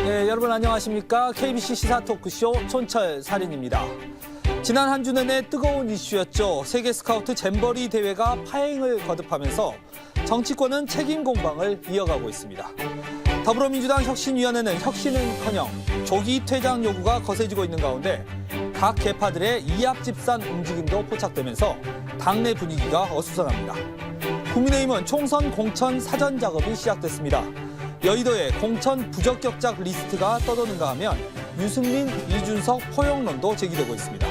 네, 여러분 안녕하십니까? KBC 시사 토크쇼 촌철살인입니다. 지난 한 주 내내 뜨거운 이슈였죠. 세계 스카우트 잼버리 대회가 파행을 거듭하면서 정치권은 책임 공방을 이어가고 있습니다. 더불어민주당 혁신위원회는 혁신은커녕 조기 퇴장 요구가 거세지고 있는 가운데 각 계파들의 이합집산 움직임도 포착되면서 당내 분위기가 어수선합니다. 국민의힘은 총선 공천 사전 작업이 시작됐습니다. 여의도에 공천 부적격자 리스트가 떠도는가 하면 유승민, 이준석 포용론도 제기되고 있습니다.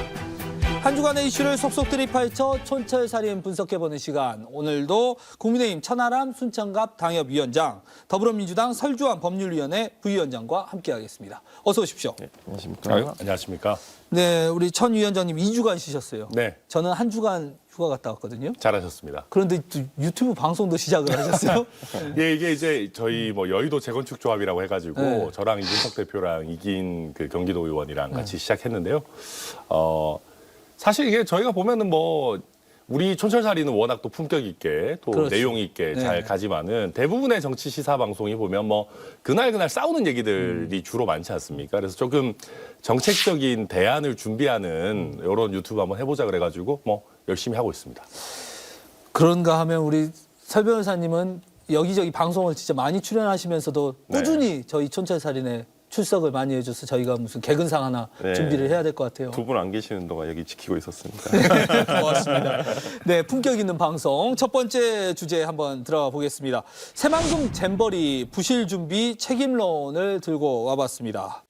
한 주간의 이슈를 속속들이 파헤쳐 촌철살인 분석해보는 시간. 오늘도 국민의힘 천하람 순창갑 당협위원장, 더불어민주당 설주환 법률위원회 부위원장과 함께하겠습니다. 어서 오십시오. 네, 안녕하십니까. 안녕하십니까. 네, 우리 천 위원장님 2주간 쉬셨어요. 네. 저는 한 주간 휴가 갔다 왔거든요. 잘하셨습니다. 그런데 또 유튜브 방송도 시작을 하셨어요? 예, 이게 이제 저희 뭐 여의도 재건축 조합이라고 해가지고 네. 저랑 이준석 대표랑 이긴 그 경기도 의원이랑 같이 시작했는데요. 사실 이게 저희가 보면은 뭐 우리 촌철살이는 워낙 또 품격 있게 또 그렇죠. 내용 있게 잘 네. 가지만은 대부분의 정치 시사 방송이 보면 뭐 그날 싸우는 얘기들이 주로 많지 않습니까? 그래서 조금 정책적인 대안을 준비하는 이런 유튜브 한번 해보자 그래가지고 뭐 열심히 하고 있습니다. 그런가 하면 우리 설 변호사님은 여기저기 방송을 진짜 많이 출연하시면서도 네. 꾸준히 저희 촌철살인에 출석을 많이 해줘서 저희가 무슨 개근상 하나 네. 준비를 해야 될 것 같아요. 두 분 안 계시는 동안 여기 지키고 있었습니다. 고맙습니다. 네, 품격 있는 방송 첫 번째 주제 한번 들어가 보겠습니다. 새만금 잼버리 부실 준비 책임론을 들고 와봤습니다.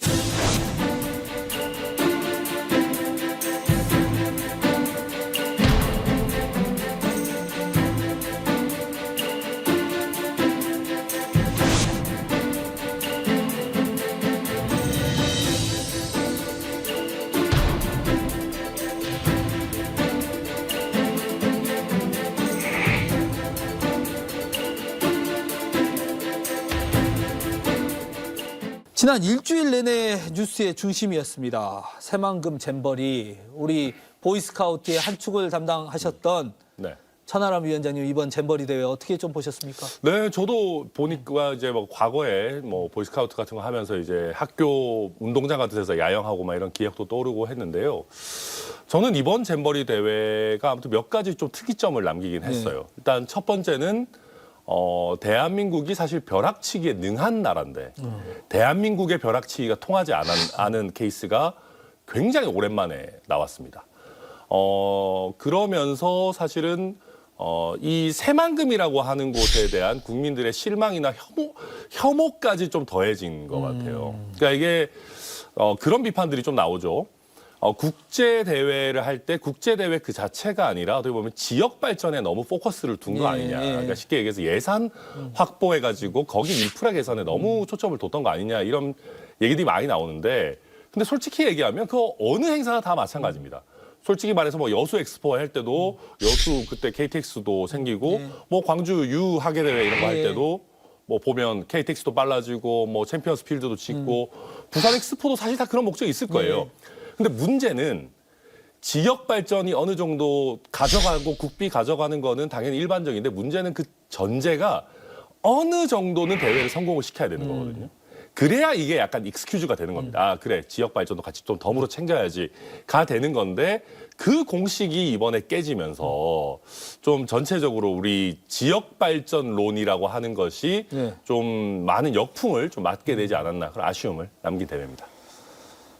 지난 일주일 내내 뉴스의 중심이었습니다. 새만금 잼버리, 우리 보이스카우트의 한 축을 담당하셨던 네. 천하람 위원장님 이번 잼버리 대회 어떻게 좀 보셨습니까? 네, 저도 보니까 이제 뭐 과거에 뭐 보이스카우트 같은 거 하면서 이제 학교 운동장 같은 데서 야영하고 막 이런 기억도 떠오르고 했는데요. 저는 이번 잼버리 대회가 아무튼 몇 가지 좀 특이점을 남기긴 했어요. 일단 첫 번째는 대한민국이 사실 벼락치기에 능한 나라인데 대한민국의 벼락치기가 통하지 않은 케이스가 굉장히 오랜만에 나왔습니다. 그러면서 사실은 이 새만금이라고 하는 곳에 대한 국민들의 실망이나 혐오까지 좀 더해진 것 같아요. 그러니까 이게 그런 비판들이 좀 나오죠. 국제 대회를 할 때 국제 대회 그 자체가 아니라 어떻게 보면 지역 발전에 너무 포커스를 둔 거 아니냐. 그러니까 쉽게 얘기해서 예산 확보해 가지고 거기 인프라 개선에 너무 초점을 뒀던 거 아니냐 이런 얘기들이 많이 나오는데 근데 솔직히 얘기하면 그 어느 행사나 다 마찬가지입니다. 솔직히 말해서 뭐 여수 엑스포 할 때도 여수 그때 KTX도 생기고 뭐 광주 유 하계 대회 이런 거 할 때도 뭐 보면 KTX도 빨라지고 뭐 챔피언스 필드도 짓고 부산 엑스포도 사실 다 그런 목적이 있을 거예요. 근데 문제는 지역 발전이 어느 정도 가져가고 국비 가져가는 거는 당연히 일반적인데 문제는 그 전제가 어느 정도는 대회를 성공을 시켜야 되는 거거든요. 그래야 이게 약간 익스큐즈가 되는 겁니다. 아, 그래. 지역 발전도 같이 좀 덤으로 챙겨야지가 되는 건데 그 공식이 이번에 깨지면서 좀 전체적으로 우리 지역 발전론이라고 하는 것이 좀 많은 역풍을 좀 맞게 되지 않았나 그런 아쉬움을 남긴 대회입니다.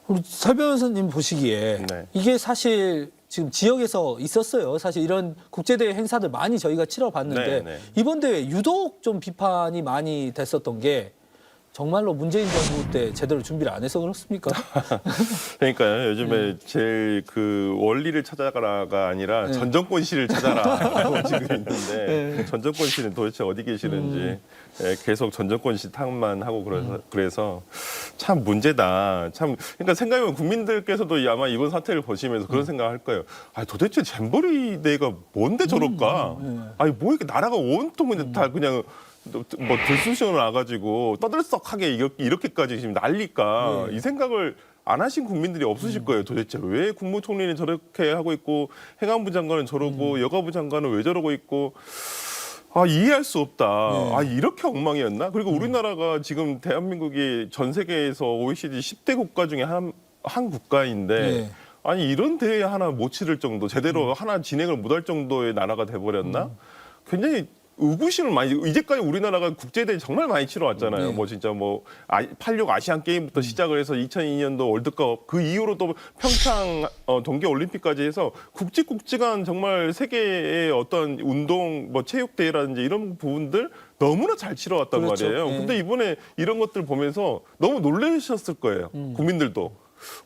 우리 설 변호사님 보시기에 네. 이게 사실 지금 지역에서 있었어요. 사실 이런 국제대회 행사들 많이 저희가 치러봤는데 네. 이번 대회 유독 좀 비판이 많이 됐었던 게 정말로 문재인 정부 때 제대로 준비를 안 해서 그렇습니까? 그러니까요. 요즘에 제일 그 원리를 찾아가라가 아니라 전 정권실을 찾아라고 지금 있는데 전 정권실은 도대체 어디 계시는지 계속 전 정권실 탓만 하고 그래서 참 문제다. 참 그러니까 생각해보면 국민들께서도 아마 이번 사태를 보시면서 그런 생각할 거예요. 아 도대체 잼버리 대회가 뭔데 저럴까? 아니 뭐 이렇게 나라가 온통 다 그냥 뭐 들쑤시고 나가지고 떠들썩하게 이렇게까지 지금 난리까 이 생각을 안 하신 국민들이 없으실 거예요. 도대체 왜 국무총리는 저렇게 하고 있고 행안부 장관은 저러고 여가부 장관은 왜 저러고 있고 이해할 수 없다. 네. 이렇게 엉망이었나? 그리고 우리나라가 지금 대한민국이 전 세계에서 OECD 10대 국가 중에 한 국가인데 네. 아니 이런 대회 하나 못 치를 정도, 제대로 하나 진행을 못할 정도의 나라가 돼버렸나? 굉장히 의구심을 많이, 이제까지 우리나라가 국제대회 정말 많이 치러왔잖아요. 네. 뭐 진짜 86 아시안 게임부터 시작을 해서 2002년도 월드컵, 그 이후로 또 평창 동계 올림픽까지 해서 굵직굵직한 정말 세계의 어떤 운동, 뭐 체육 대회라든지 이런 부분들 너무나 잘 치러왔단 그렇죠. 말이에요. 네. 근데 이번에 이런 것들 보면서 너무 놀라셨을 거예요. 국민들도.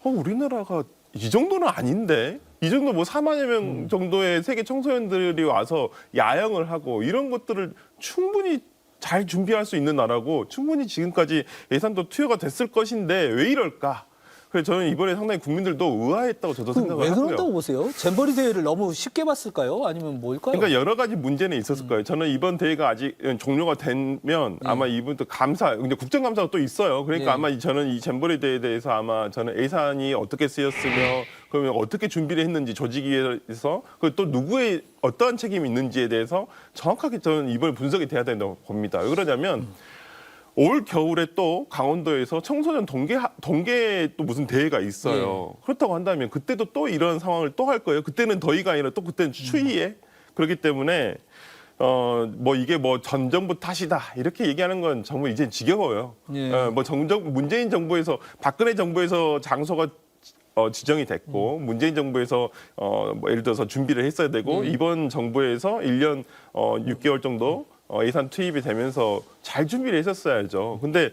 우리나라가 이 정도는 아닌데, 이 정도 뭐 4만여 명 정도의 세계 청소년들이 와서 야영을 하고 이런 것들을 충분히 잘 준비할 수 있는 나라고, 충분히 지금까지 예산도 투여가 됐을 것인데 왜 이럴까? 그래서 저는 이번에 상당히 국민들도 의아했다고 저도 생각을 왜 하고요. 그런다고 보세요? 잼버리 대회를 너무 쉽게 봤을까요? 아니면 뭘까요? 그러니까 여러 가지 문제는 있었을 거예요. 저는 이번 대회가 아직 종료가 되면 아마 이분도 근데 국정감사가 또 있어요. 그러니까 예. 아마 저는 이 잼버리 대회에 대해서 아마 저는 예산이 어떻게 쓰였으며 그러면 어떻게 준비를 했는지, 조직위에서 그리고 또 누구의 어떠한 책임이 있는지에 대해서 정확하게 저는 이번에 분석이 돼야 된다고 봅니다. 왜 그러냐면 올 겨울에 또 강원도에서 청소년 동계 또 무슨 대회가 있어요. 그렇다고 한다면 그때도 또 이런 상황을 또 할 거예요. 그때는 더위가 아니라 또 그때는 추위에. 그렇기 때문에 뭐 이게 뭐 전 정부 탓이다 이렇게 얘기하는 건 정말 이제 지겨워요. 예. 뭐 문재인 정부에서, 박근혜 정부에서 장소가 지정이 됐고 문재인 정부에서 뭐 예를 들어서 준비를 했어야 되고 이번 정부에서 1년 6개월 정도 예산 투입이 되면서 잘 준비를 했었어야죠. 근데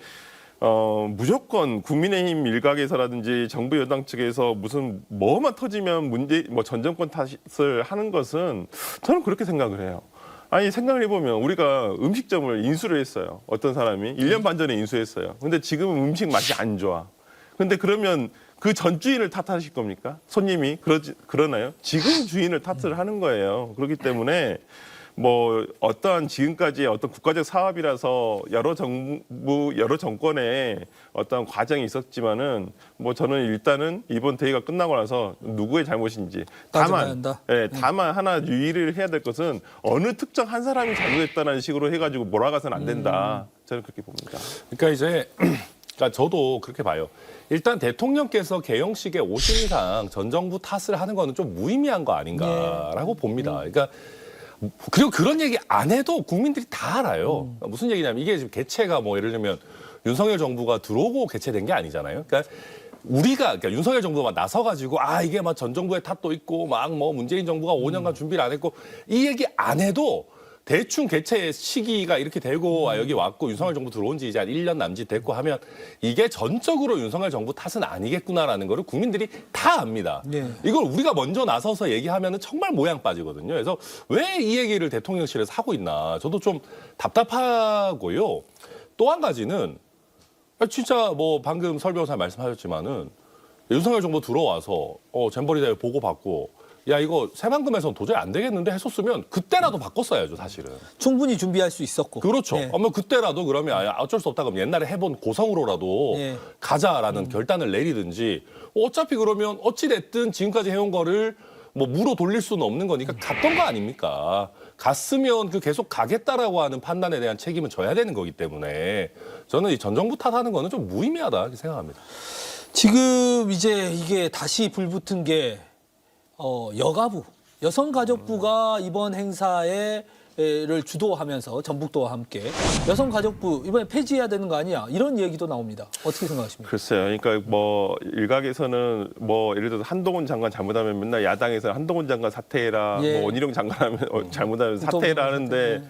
무조건 국민의힘 일각에서라든지 정부 여당 측에서 무슨 뭐만 터지면 전 정권 탓을 하는 것은 저는 그렇게 생각을 해요. 아니 생각을 해보면 우리가 음식점을 인수를 했어요. 어떤 사람이 1년 반 전에 인수했어요. 근데 지금은 음식 맛이 안 좋아. 근데 그러면 그 전 주인을 탓하실 겁니까? 손님이 그러나요? 지금 주인을 탓을 하는 거예요. 그렇기 때문에 뭐 어떠한 지금까지의 어떤 국가적 사업이라서 여러 정권의 어떤 과정이 있었지만은 뭐 저는 일단은 이번 대회가 끝나고 나서 누구의 잘못인지 따져봐야 한다. 다만 하나 유의를 해야 될 것은 어느 특정 한 사람이 잘못했다는 식으로 해가지고 몰아가서는 안 된다. 저는 그렇게 봅니다. 그러니까 이제 그러니까 저도 그렇게 봐요. 일단 대통령께서 개영식에 오신 이상 전 정부 탓을 하는 거는 좀 무의미한 거 아닌가라고 봅니다. 그러니까 그리고 그런 얘기 안 해도 국민들이 다 알아요. 무슨 얘기냐면 이게 지금 개최가 뭐 예를 들면 윤석열 정부가 들어오고 개최된 게 아니잖아요. 그러니까 그러니까 윤석열 정부가 막 나서가지고 이게 막 전 정부의 탓도 있고 막 뭐 문재인 정부가 5년간 준비를 안 했고 이 얘기 안 해도 대충 개최 시기가 이렇게 되고 여기 왔고 윤석열 정부 들어온 지 이제 한 1년 남짓 됐고 하면 이게 전적으로 윤석열 정부 탓은 아니겠구나라는 거를 국민들이 다 압니다. 네. 이걸 우리가 먼저 나서서 얘기하면 정말 모양 빠지거든요. 그래서 왜 이 얘기를 대통령실에서 하고 있나 저도 좀 답답하고요. 또 한 가지는 진짜 뭐 방금 설 변호사 말씀하셨지만은 윤석열 정부 들어와서 잼버리 대회 보고받고 야 이거 새만금에서는 도저히 안 되겠는데 했었으면 그때라도 바꿨어야죠 사실은. 충분히 준비할 수 있었고. 그렇죠. 네. 그때라도 그러면 어쩔 수 없다 그럼 옛날에 해본 고성으로라도 네. 가자라는 결단을 내리든지 어차피 그러면 어찌 됐든 지금까지 해온 거를 뭐 무로 돌릴 수는 없는 거니까 갔던 거 아닙니까? 갔으면 계속 가겠다라고 하는 판단에 대한 책임은 져야 되는 거기 때문에 저는 이 전 정부 탓하는 거는 좀 무의미하다 이렇게 생각합니다. 지금 이제 이게 다시 불붙은 게 여가부, 여성가족부가 이번 행사를 주도하면서 전북도와 함께 여성가족부 이번에 폐지해야 되는 거 아니야? 이런 얘기도 나옵니다. 어떻게 생각하십니까? 글쎄요. 그러니까 뭐 일각에서는 뭐 예를 들어서 한동훈 장관 잘못하면 맨날 야당에서 한동훈 장관 사퇴해라, 예. 뭐 원희룡 장관 하면 잘못하면 사퇴해라 하는데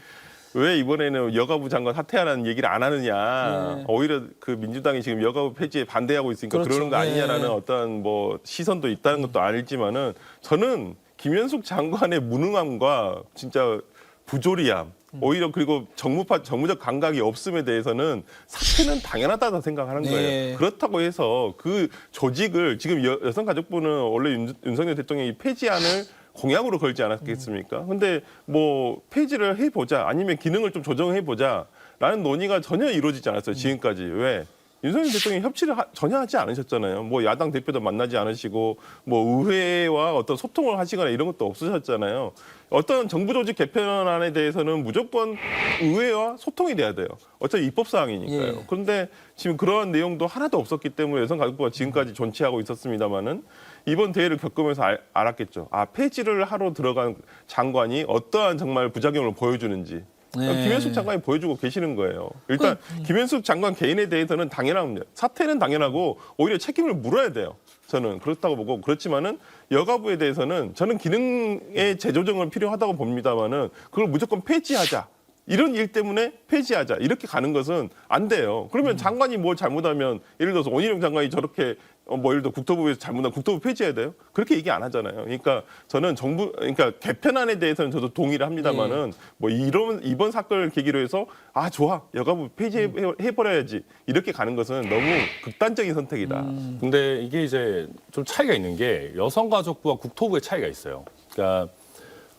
왜 이번에는 여가부 장관 사퇴하라는 얘기를 안 하느냐. 예. 오히려 그 민주당이 지금 여가부 폐지에 반대하고 있으니까 그렇죠. 그러는 거 아니냐라는 예. 어떤 뭐 시선도 있다는 것도 알지만은 저는 김현숙 장관의 무능함과 진짜 부조리함, 오히려 그리고 정무적 감각이 없음에 대해서는 사퇴는 당연하다고 생각하는 네. 거예요. 그렇다고 해서 그 조직을 지금 여성가족부는 원래 윤석열 대통령이 폐지안을 공약으로 걸지 않았겠습니까? 근데 뭐 폐지를 해보자 아니면 기능을 좀 조정해보자라는 논의가 전혀 이루어지지 않았어요. 지금까지. 왜? 윤석열 대통령이 협치를 전혀 하지 않으셨잖아요. 뭐 야당 대표도 만나지 않으시고 뭐 의회와 어떤 소통을 하시거나 이런 것도 없으셨잖아요. 어떤 정부 조직 개편안에 대해서는 무조건 의회와 소통이 돼야 돼요. 어차피 입법 사항이니까요. 예. 그런데 지금 그러한 내용도 하나도 없었기 때문에 여성가족부가 지금까지 존치하고 있었습니다마는 이번 대회를 겪으면서 알았겠죠. 아, 폐지를 하러 들어간 장관이 어떠한 정말 부작용을 보여주는지. 네. 김현숙 장관이 보여주고 계시는 거예요. 일단 김현숙 장관 개인에 대해서는 당연합니다. 사퇴는 당연하고 오히려 책임을 물어야 돼요. 저는 그렇다고 보고 그렇지만은 여가부에 대해서는 저는 기능의 재조정은 필요하다고 봅니다만은 그걸 무조건 폐지하자. 이런 일 때문에 폐지하자. 이렇게 가는 것은 안 돼요. 그러면 장관이 뭘 잘못하면 예를 들어서 원희룡 장관이 저렇게 뭐 예를 들어 국토부에서 잘못하면 국토부 폐지해야 돼요? 그렇게 얘기 안 하잖아요. 그러니까 저는 그러니까 개편안에 대해서는 저도 동의를 합니다만은 뭐 이번 사건을 계기로 해서 아 좋아 여가부 폐지해버려야지 이렇게 가는 것은 너무 극단적인 선택이다. 근데 이게 이제 좀 차이가 있는 게 여성가족부와 국토부의 차이가 있어요. 그러니까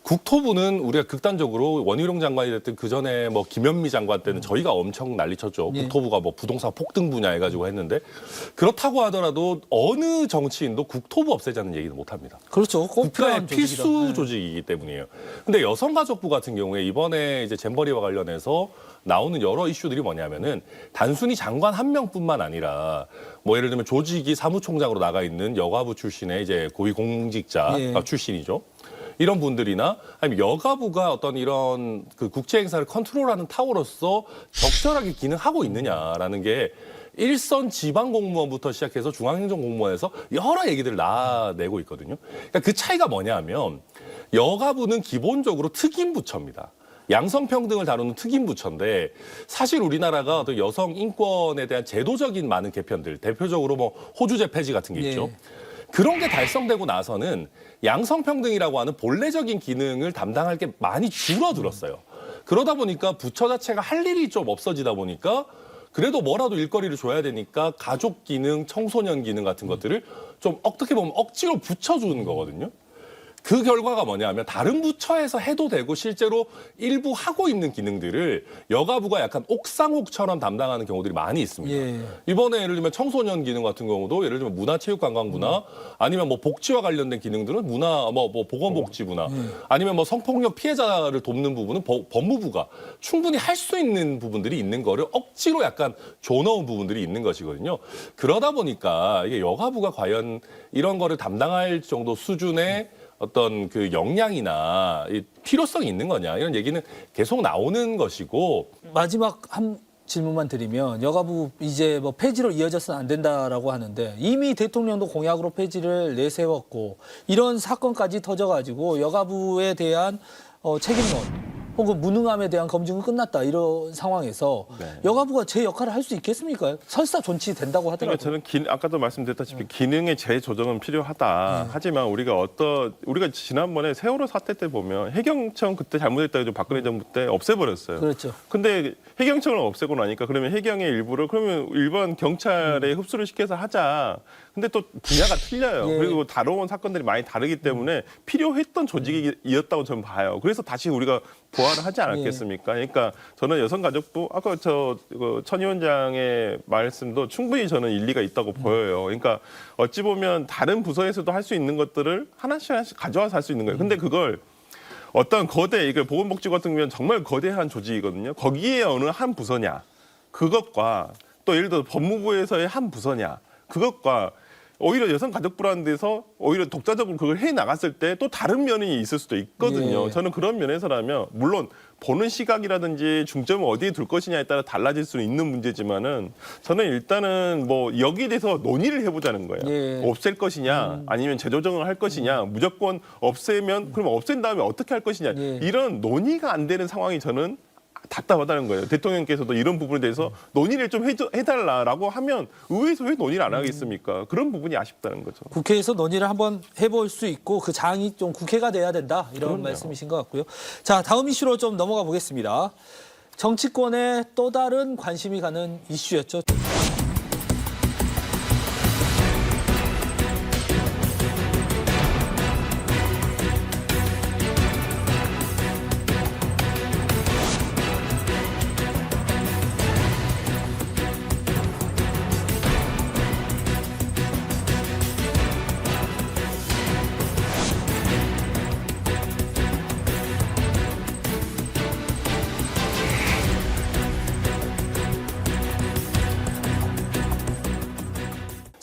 국토부는 우리가 극단적으로 원희룡 장관이 됐든 그 전에 뭐 김현미 장관 때는 저희가 엄청 난리쳤죠. 예. 국토부가 뭐 부동산 폭등 분야 해가지고 했는데 그렇다고 하더라도 어느 정치인도 국토부 없애자는 얘기는 못 합니다. 그렇죠. 꼭 국가의 필요한 필수 조직이다. 네. 조직이기 때문이에요. 근데 여성가족부 같은 경우에 이번에 이제 잼버리와 관련해서 나오는 여러 이슈들이 뭐냐면은 단순히 장관 한 명뿐만 아니라 뭐 예를 들면 조직이 사무총장으로 나가 있는 여가부 출신의 이제 고위공직자 예. 출신이죠. 이런 분들이나 아니면 여가부가 어떤 이런 그 국제 행사를 컨트롤하는 타워로서 적절하게 기능하고 있느냐라는 게 일선 지방 공무원부터 시작해서 중앙행정 공무원에서 여러 얘기들을 나내고 있거든요. 그러니까 그 차이가 뭐냐면 여가부는 기본적으로 특임 부처입니다. 양성평등을 다루는 특임 부처인데 사실 우리나라가 어떤 여성 인권에 대한 제도적인 많은 개편들 대표적으로 뭐 호주제 폐지 같은 게 있죠. 예. 그런 게 달성되고 나서는 양성평등이라고 하는 본래적인 기능을 담당할 게 많이 줄어들었어요. 그러다 보니까 부처 자체가 할 일이 좀 없어지다 보니까 그래도 뭐라도 일거리를 줘야 되니까 가족 기능, 청소년 기능 같은 것들을 좀 어떻게 보면 억지로 붙여주는 거거든요. 그 결과가 뭐냐면 다른 부처에서 해도 되고 실제로 일부 하고 있는 기능들을 여가부가 약간 옥상옥처럼 담당하는 경우들이 많이 있습니다. 예. 이번에 예를 들면 청소년 기능 같은 경우도 예를 들면 문화체육관광부나 아니면 뭐 복지와 관련된 기능들은 뭐 보건복지부나 아니면 뭐 성폭력 피해자를 돕는 부분은 법무부가 충분히 할 수 있는 부분들이 있는 거를 억지로 약간 줘넣은 부분들이 있는 것이거든요. 그러다 보니까 이게 여가부가 과연 이런 거를 담당할 정도 수준의 어떤 그 역량이나 이 필요성이 있는 거냐 이런 얘기는 계속 나오는 것이고 마지막 한 질문만 드리면 여가부 이제 뭐 폐지로 이어져서는 안 된다라고 하는데 이미 대통령도 공약으로 폐지를 내세웠고 이런 사건까지 터져가지고 여가부에 대한 책임론 혹은 무능함에 대한 검증은 끝났다 이런 상황에서 네. 여가부가 제 역할을 할 수 있겠습니까? 설사 존치된다고 하더라도. 그러니까 저는 아까도 말씀드렸다시피 기능의 재조정은 필요하다. 하지만 우리가 지난번에 세월호 사태 때 보면 해경청 그때 잘못했다고 해서 박근혜 정부 때 없애버렸어요. 그렇죠. 근데 해경청을 없애고 나니까 그러면 해경의 일부를 그러면 일반 경찰에 흡수를 시켜서 하자. 근데 또 분야가 틀려요. 예. 그리고 다뤄온 사건들이 많이 다르기 때문에 필요했던 조직이었다고 저는 봐요. 그래서 다시 우리가 부활을 하지 않았겠습니까? 그러니까 저는 여성가족부 아까 천 위원장의 말씀도 충분히 저는 일리가 있다고 보여요. 그러니까 어찌 보면 다른 부서에서도 할 수 있는 것들을 하나씩 가져와서 할 수 있는 거예요. 근데 그걸 어떤 이걸 보건복지부 같은 경우는 정말 거대한 조직이거든요. 거기에 어느 한 부서냐 그것과 또 예를 들어 법무부에서의 한 부서냐 그것과 오히려 여성가족부라는 데서 오히려 독자적으로 그걸 해 나갔을 때 또 다른 면이 있을 수도 있거든요. 예. 저는 그런 면에서라면 물론 보는 시각이라든지 중점을 어디에 둘 것이냐에 따라 달라질 수는 있는 문제지만은 저는 일단은 뭐 여기에 대해서 논의를 해보자는 거예요. 예. 없앨 것이냐 아니면 재조정을 할 것이냐 무조건 없애면 그러면 없앤 다음에 어떻게 할 것이냐 예. 이런 논의가 안 되는 상황이 저는 답답하다는 거예요. 대통령께서도 이런 부분에 대해서 논의를 좀 해달라라고 하면 의회에서 왜 논의를 안 하겠습니까? 그런 부분이 아쉽다는 거죠. 국회에서 논의를 한번 해볼 수 있고 그 장이 좀 국회가 돼야 된다 이런 그럼요. 말씀이신 것 같고요. 자, 다음 이슈로 좀 넘어가 보겠습니다. 정치권에 또 다른 관심이 가는 이슈였죠.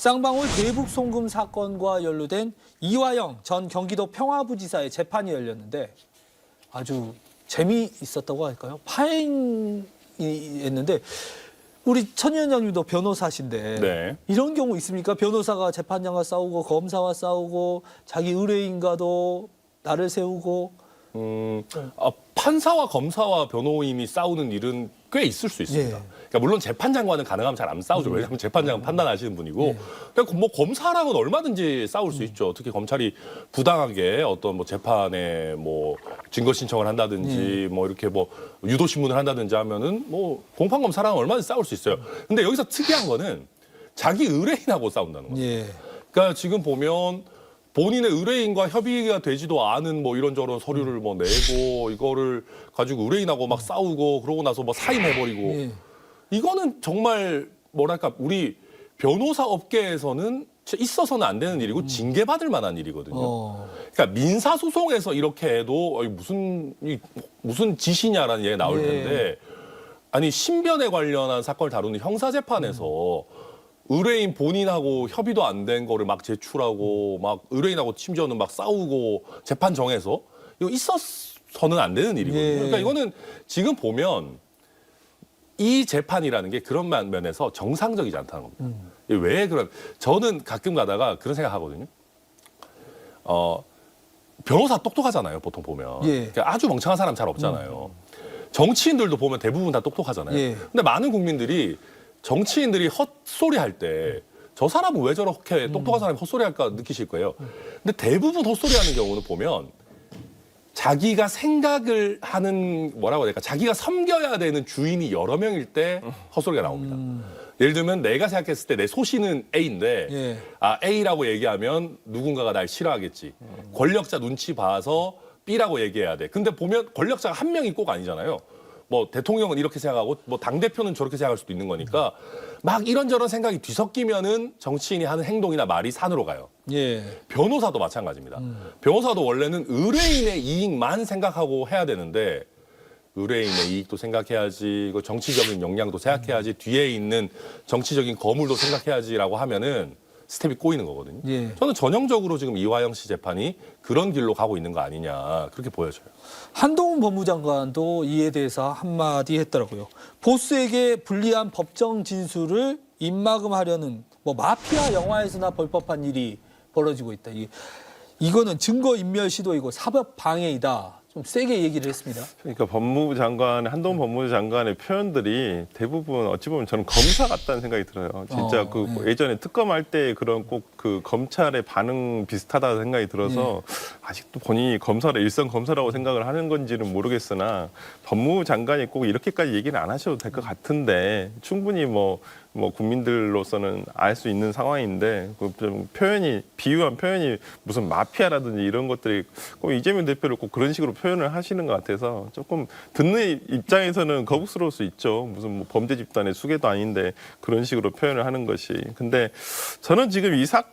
쌍방울 대북 송금 사건과 연루된 이화영 전 경기도 평화부지사의 재판이 열렸는데 아주 재미있었다고 할까요? 파행이었는데 우리 천 위원장님도 변호사신데 네. 이런 경우 있습니까? 변호사가 재판장과 싸우고 검사와 싸우고 자기 의뢰인과도 나를 세우고 판사와 검사와 변호인이 싸우는 일은 꽤 있을 수 있습니다. 예. 그러니까 물론 재판장과는 가능하면 잘 안 싸우죠. 왜냐하면 재판장은 판단하시는 분이고, 그러니까 뭐 검사랑은 얼마든지 싸울 수 있죠. 특히 검찰이 부당하게 어떤 뭐 재판에 뭐 증거 신청을 한다든지 뭐 이렇게 뭐 유도 신문을 한다든지 하면은 뭐 공판 검사랑은 얼마든지 싸울 수 있어요. 근데 여기서 특이한 거는 자기 의뢰인하고 싸운다는 거예요. 예. 그러니까 지금 보면 본인의 의뢰인과 협의가 되지도 않은 뭐 이런저런 서류를 뭐 내고 이거를 가지고 의뢰인하고 막 싸우고 그러고 나서 뭐 사임해버리고 예. 이거는 정말 뭐랄까 우리 변호사 업계에서는 있어서는 안 되는 일이고 징계받을 만한 일이거든요. 그러니까 민사소송에서 이렇게 해도 무슨 짓이냐라는 얘기가 나올 텐데 아니 신변에 관련한 사건을 다루는 형사재판에서 의뢰인 본인하고 협의도 안 된 거를 막 제출하고 막 의뢰인하고 심지어는 막 싸우고 재판 정해서 이거 있어서는 안 되는 일이거든요. 예. 그러니까 이거는 지금 보면 이 재판이라는 게 그런 면에서 정상적이지 않다는 겁니다. 왜 그런? 저는 가끔 가다가 그런 생각하거든요. 변호사 똑똑하잖아요, 보통 보면. 예. 그러니까 아주 멍청한 사람 잘 없잖아요. 정치인들도 보면 대부분 다 똑똑하잖아요. 예. 근데 많은 국민들이 정치인들이 헛소리 할 때 저 사람은 왜 저렇게 똑똑한 사람이 헛소리 할까 느끼실 거예요. 근데 대부분 헛소리 하는 경우는 보면 자기가 생각을 하는 뭐라고 해야 될까? 자기가 섬겨야 되는 주인이 여러 명일 때 헛소리가 나옵니다. 예를 들면 내가 생각했을 때 내 소신은 A인데 예. A라고 얘기하면 누군가가 날 싫어하겠지. 권력자 눈치 봐서 B라고 얘기해야 돼. 근데 보면 권력자가 한 명이 꼭 아니잖아요. 뭐 대통령은 이렇게 생각하고 뭐 당대표는 저렇게 생각할 수도 있는 거니까 막 이런저런 생각이 뒤섞이면은 정치인이 하는 행동이나 말이 산으로 가요. 예. 변호사도 마찬가지입니다. 변호사도 원래는 의뢰인의 이익만 생각하고 해야 되는데 의뢰인의 이익도 생각해야지, 그 정치적인 역량도 생각해야지, 뒤에 있는 정치적인 거물도 생각해야지라고 하면은 스텝이 꼬이는 거거든요. 예. 저는 전형적으로 지금 이화영 씨 재판이 그런 길로 가고 있는 거 아니냐 그렇게 보여져요. 한동훈 법무장관도 이에 대해서 한마디 했더라고요. 보스에게 불리한 법정 진술을 입막음하려는 뭐 마피아 영화에서나 볼 법한 일이 벌어지고 있다. 이거는 증거인멸 시도이고 사법 방해이다. 좀 세게 얘기를 했습니다. 그러니까 법무부 장관, 한동훈 법무부 장관의 표현들이 대부분 어찌 보면 저는 검사 같다는 생각이 들어요. 진짜 예전에 특검할 때 그런 꼭 그 검찰의 반응 비슷하다는 생각이 들어서 아직도 본인이 검사를 일선 검사라고 생각을 하는 건지는 모르겠으나 법무부 장관이 꼭 이렇게까지 얘기는 안 하셔도 될 것 같은데 충분히 뭐 국민들로서는 알 수 있는 상황인데 좀 표현이 비유한 표현이 무슨 마피아라든지 이런 것들이 꼭 이재명 대표를 꼭 그런 식으로 표현을 하시는 것 같아서 조금 듣는 입장에서는 거북스러울 수 있죠. 무슨 뭐 범죄 집단의 수괴도 아닌데 그런 식으로 표현을 하는 것이. 근데 저는 지금 이 사건에서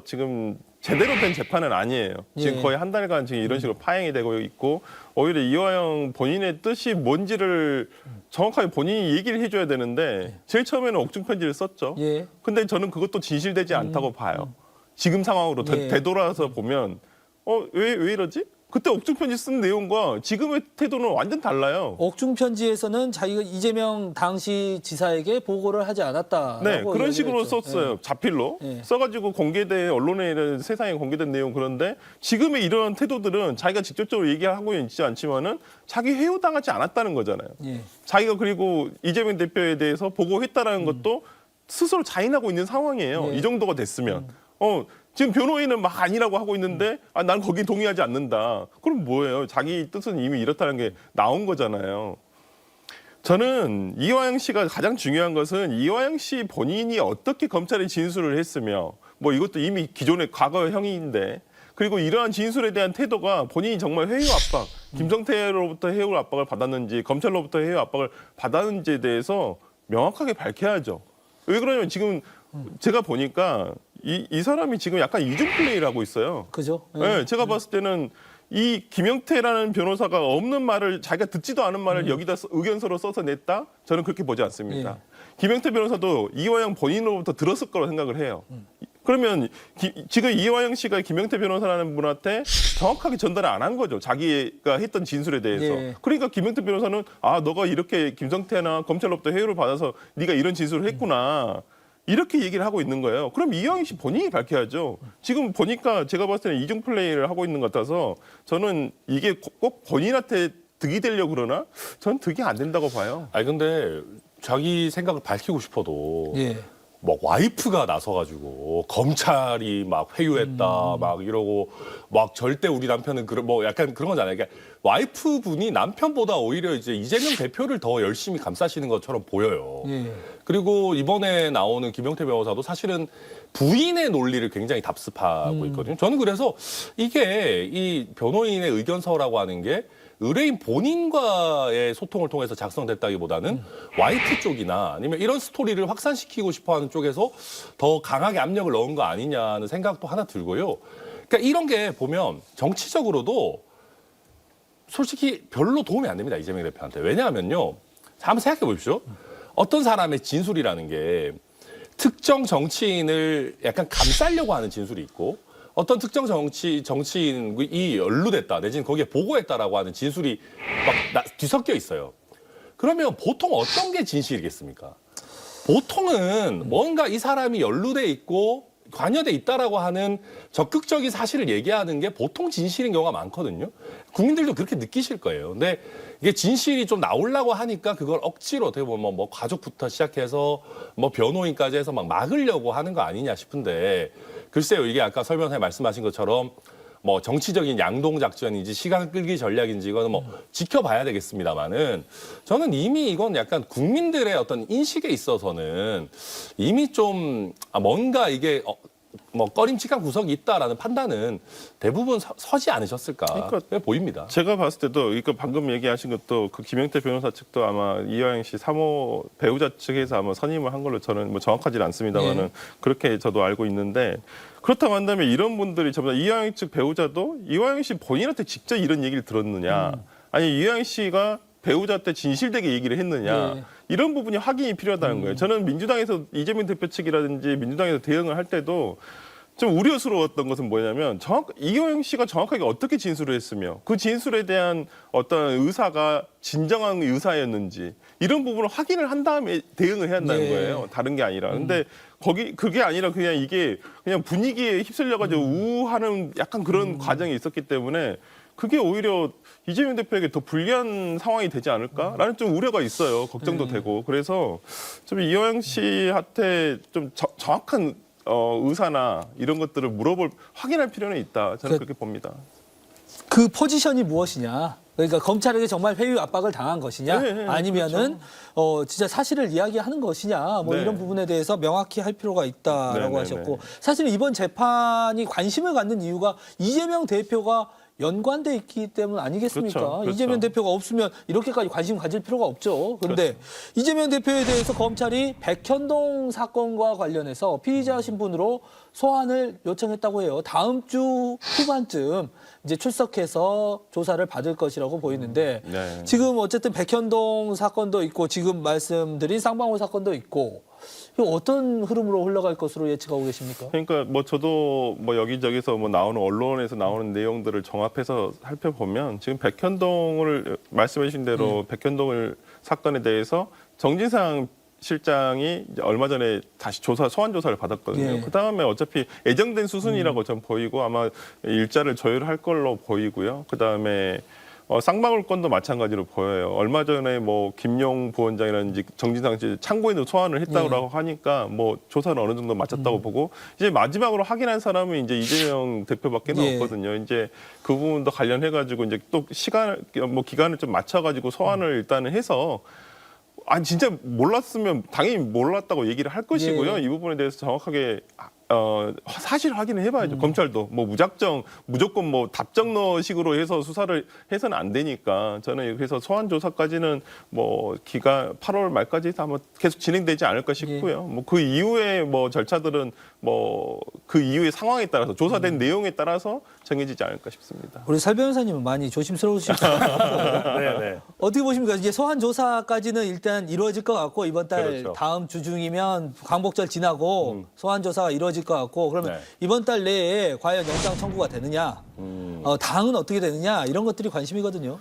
지금 제대로 된 재판은 아니에요. 지금 거의 한 달간 지금 이런 식으로 파행이 되고 있고 오히려 이화영 본인의 뜻이 뭔지를 정확하게 본인이 얘기를 해줘야 되는데 제일 처음에는 옥중 편지를 썼죠. 예. 근데 저는 그것도 진실되지 않다고 봐요. 지금 상황으로 되돌아서 보면 왜 이러지? 그때 옥중 편지 쓴 내용과 지금의 태도는 완전 달라요. 옥중 편지에서는 자기가 이재명 당시 지사에게 보고를 하지 않았다라고 네, 그런 얘기를 식으로 했죠. 썼어요. 자필로 예. 써가지고 공개된 언론에 세상에 공개된 내용. 그런데 지금의 이런 태도들은 자기가 직접적으로 얘기하고 있지 않지만은 자기 해고당하지 않았다는 거잖아요. 예. 자기가 그리고 이재명 대표에 대해서 보고했다라는 것도 스스로 자인하고 있는 상황이에요. 예. 이 정도가 됐으면. 지금 변호인은 막 아니라고 하고 있는데 난 거기 동의하지 않는다. 그럼 뭐예요? 자기 뜻은 이미 이렇다는 게 나온 거잖아요. 저는 이화영 씨가 가장 중요한 것은 이화영 씨 본인이 어떻게 검찰에 진술을 했으며 뭐 이것도 이미 기존의 과거형인데 그리고 이러한 진술에 대한 태도가 본인이 정말 회유 압박, 김성태로부터 회유 압박을 받았는지 검찰로부터 회유 압박을 받았는지에 대해서 명확하게 밝혀야죠. 왜 그러냐면 지금 제가 보니까 이 사람이 지금 약간 이중 플레이를 하고 있어요. 그죠? 예. 네, 제가 봤을 때는 이 김영태라는 변호사가 없는 말을 자기가 듣지도 않은 말을 여기다 의견서로 써서 냈다? 저는 그렇게 보지 않습니다. 김영태 변호사도 이화영 본인으로부터 들었을 거라고 생각을 해요. 그러면 지금 이화영 씨가 김영태 변호사라는 분한테 정확하게 전달을 안 한 거죠. 자기가 했던 진술에 대해서. 예. 그러니까 김영태 변호사는 너가 이렇게 김성태나 검찰로부터 회유를 받아서 네가 이런 진술을 했구나. 이렇게 얘기를 하고 있는 거예요. 그럼 이화영 씨 본인이 밝혀야죠. 지금 보니까 제가 봤을 때는 이중 플레이를 하고 있는 것 같아서 저는 이게 꼭 본인한테 득이 되려고 그러나? 전 득이 안 된다고 봐요. 아니 근데 자기 생각을 밝히고 싶어도 예. 막 와이프가 나서가지고 검찰이 막 회유했다 막 이러고 막 절대 우리 남편은 뭐 약간 그런 거잖아요. 그러니까 와이프분이 남편보다 오히려 이제 이재명 대표를 더 열심히 감싸시는 것처럼 보여요. 예. 그리고 이번에 나오는 김영태 변호사도 사실은 부인의 논리를 굉장히 답습하고 있거든요. 저는 그래서 이게 이 변호인의 의견서라고 하는 게 의뢰인 본인과의 소통을 통해서 작성됐다기보다는 와이프 쪽이나 아니면 이런 스토리를 확산시키고 싶어하는 쪽에서 더 강하게 압력을 넣은 거 아니냐는 생각도 하나 들고요. 그러니까 이런 게 보면 정치적으로도 솔직히 별로 도움이 안 됩니다. 이재명 대표한테. 왜냐하면요. 한번 생각해 보십시오. 어떤 사람의 진술이라는 게 특정 정치인을 약간 감싸려고 하는 진술이 있고 어떤 특정 정치인이 연루됐다 내지는 거기에 보고했다라고 하는 진술이 막 뒤섞여 있어요. 그러면 보통 어떤 게 진실이겠습니까? 보통은 뭔가 이 사람이 연루돼 있고 관여돼 있다라고 하는 적극적인 사실을 얘기하는 게 보통 진실인 경우가 많거든요. 국민들도 그렇게 느끼실 거예요. 근데 이게 진실이 좀 나오려고 하니까 그걸 억지로 어떻게 보면 뭐 가족부터 시작해서 뭐 변호인까지 해서 막 막으려고 하는 거 아니냐 싶은데 글쎄요, 이게 아까 설 변호사님 말씀하신 것처럼 뭐 정치적인 양동 작전인지 시간 끌기 전략인지 이거는 뭐 지켜봐야 되겠습니다만은 저는 이미 이건 약간 국민들의 어떤 인식에 있어서는 이미 좀 뭔가 이게 뭐 꺼림칙한 구석이 있다라는 판단은 대부분 서지 않으셨을까 그러니까 보입니다. 제가 봤을 때도 이거 방금 얘기하신 것도 그 김영태 변호사 측도 아마 이화영 씨 3호 배우자 측에서 아마 선임을 한 걸로 저는 뭐 정확하지는 않습니다만은 예. 그렇게 저도 알고 있는데 그렇다고 한다면 이런 분들이 전부 다 이화영 측 배우자도 이화영 씨 본인한테 직접 이런 얘기를 들었느냐 아니 이화영 씨가 배우자한테 진실되게 얘기를 했느냐 예. 이런 부분이 확인이 필요하다는 거예요. 저는 민주당에서 이재명 대표 측이라든지 민주당에서 대응을 할 때도 좀 우려스러웠던 것은 뭐냐면 이화영 씨가 정확하게 어떻게 진술을 했으며 그 진술에 대한 어떤 의사가 진정한 의사였는지 이런 부분을 확인을 한 다음에 대응을 해야 한다는 네. 거예요. 다른 게 아니라. 근데 그게 아니라 그냥 이게 그냥 분위기에 휩쓸려가지고 우하는 약간 그런 과정이 있었기 때문에 그게 오히려 이재명 대표에게 더 불리한 상황이 되지 않을까라는 좀 우려가 있어요. 걱정도 되고. 그래서 좀 이화영 씨한테 좀 정확한 의사나 이런 것들을 확인할 필요는 있다. 저는 그렇게 봅니다. 그 포지션이 무엇이냐? 그러니까 검찰에게 정말 회유 압박을 당한 것이냐? 네, 아니면은 진짜 사실을 이야기하는 것이냐? 뭐 네. 이런 부분에 대해서 명확히 할 필요가 있다라고 네, 하셨고 사실 이번 재판이 관심을 갖는 이유가 이재명 대표가 연관돼 있기 때문 아니겠습니까? 그렇죠. 이재명 대표가 없으면 이렇게까지 관심 가질 필요가 없죠. 그런데 그렇죠. 이재명 대표에 대해서 검찰이 백현동 사건과 관련해서 피의자 신분으로 소환을 요청했다고 해요. 다음 주 후반쯤 이제 출석해서 조사를 받을 것이라고 보이는데 네. 지금 어쨌든 백현동 사건도 있고 지금 말씀드린 쌍방울 사건도 있고 이거 어떤 흐름으로 흘러갈 것으로 예측하고 계십니까? 그러니까 뭐 저도 뭐 여기저기서 뭐 나오는 언론에서 나오는 내용들을 종합해서 살펴보면 지금 백현동을 말씀해 주신 대로 백현동을 사건에 대해서 정진상 실장이 이제 얼마 전에 다시 소환 조사를 받았거든요. 예. 그 다음에 어차피 예정된 수순이라고 전 보이고 아마 일자를 조율할 걸로 보이고요. 그 다음에 쌍방울 건도 마찬가지로 보여요. 얼마 전에 뭐 김용 부원장이라든지 정진상 씨 창고인도 소환을 했다고 하니까 뭐 조사는 어느 정도 마쳤다고 보고 이제 마지막으로 확인한 사람은 이제 이재명 대표밖에 예. 없거든요. 이제 그 부분도 관련해 가지고 이제 또 기간을 좀 맞춰 가지고 소환을 일단은 해서 진짜 몰랐으면 당연히 몰랐다고 얘기를 할 것이고요. 예. 이 부분에 대해서 정확하게 사실 확인을 해봐야죠. 검찰도 뭐 무조건 뭐 답정너식으로 해서 수사를 해서는 안 되니까 저는 그래서 소환 조사까지는 뭐 기간 8월 말까지 아마 계속 진행되지 않을까 싶고요. 뭐 그 이후에 뭐 절차들은 뭐 그 이후의 상황에 따라서 조사된 내용에 따라서 정해지지 않을까 싶습니다. 우리 살 변호사님은 많이 조심스러우실 것 같아요. 네네. 어떻게 보십니까? 이제 소환 조사까지는 일단 이루어질 것 같고 이번 달 그렇죠. 다음 주 중이면 광복절 지나고 소환 조사가 이루어질 것 같고 그러면 네. 이번 달 내에 과연 영장 청구가 되느냐, 당은 어떻게 되느냐 이런 것들이 관심이거든요.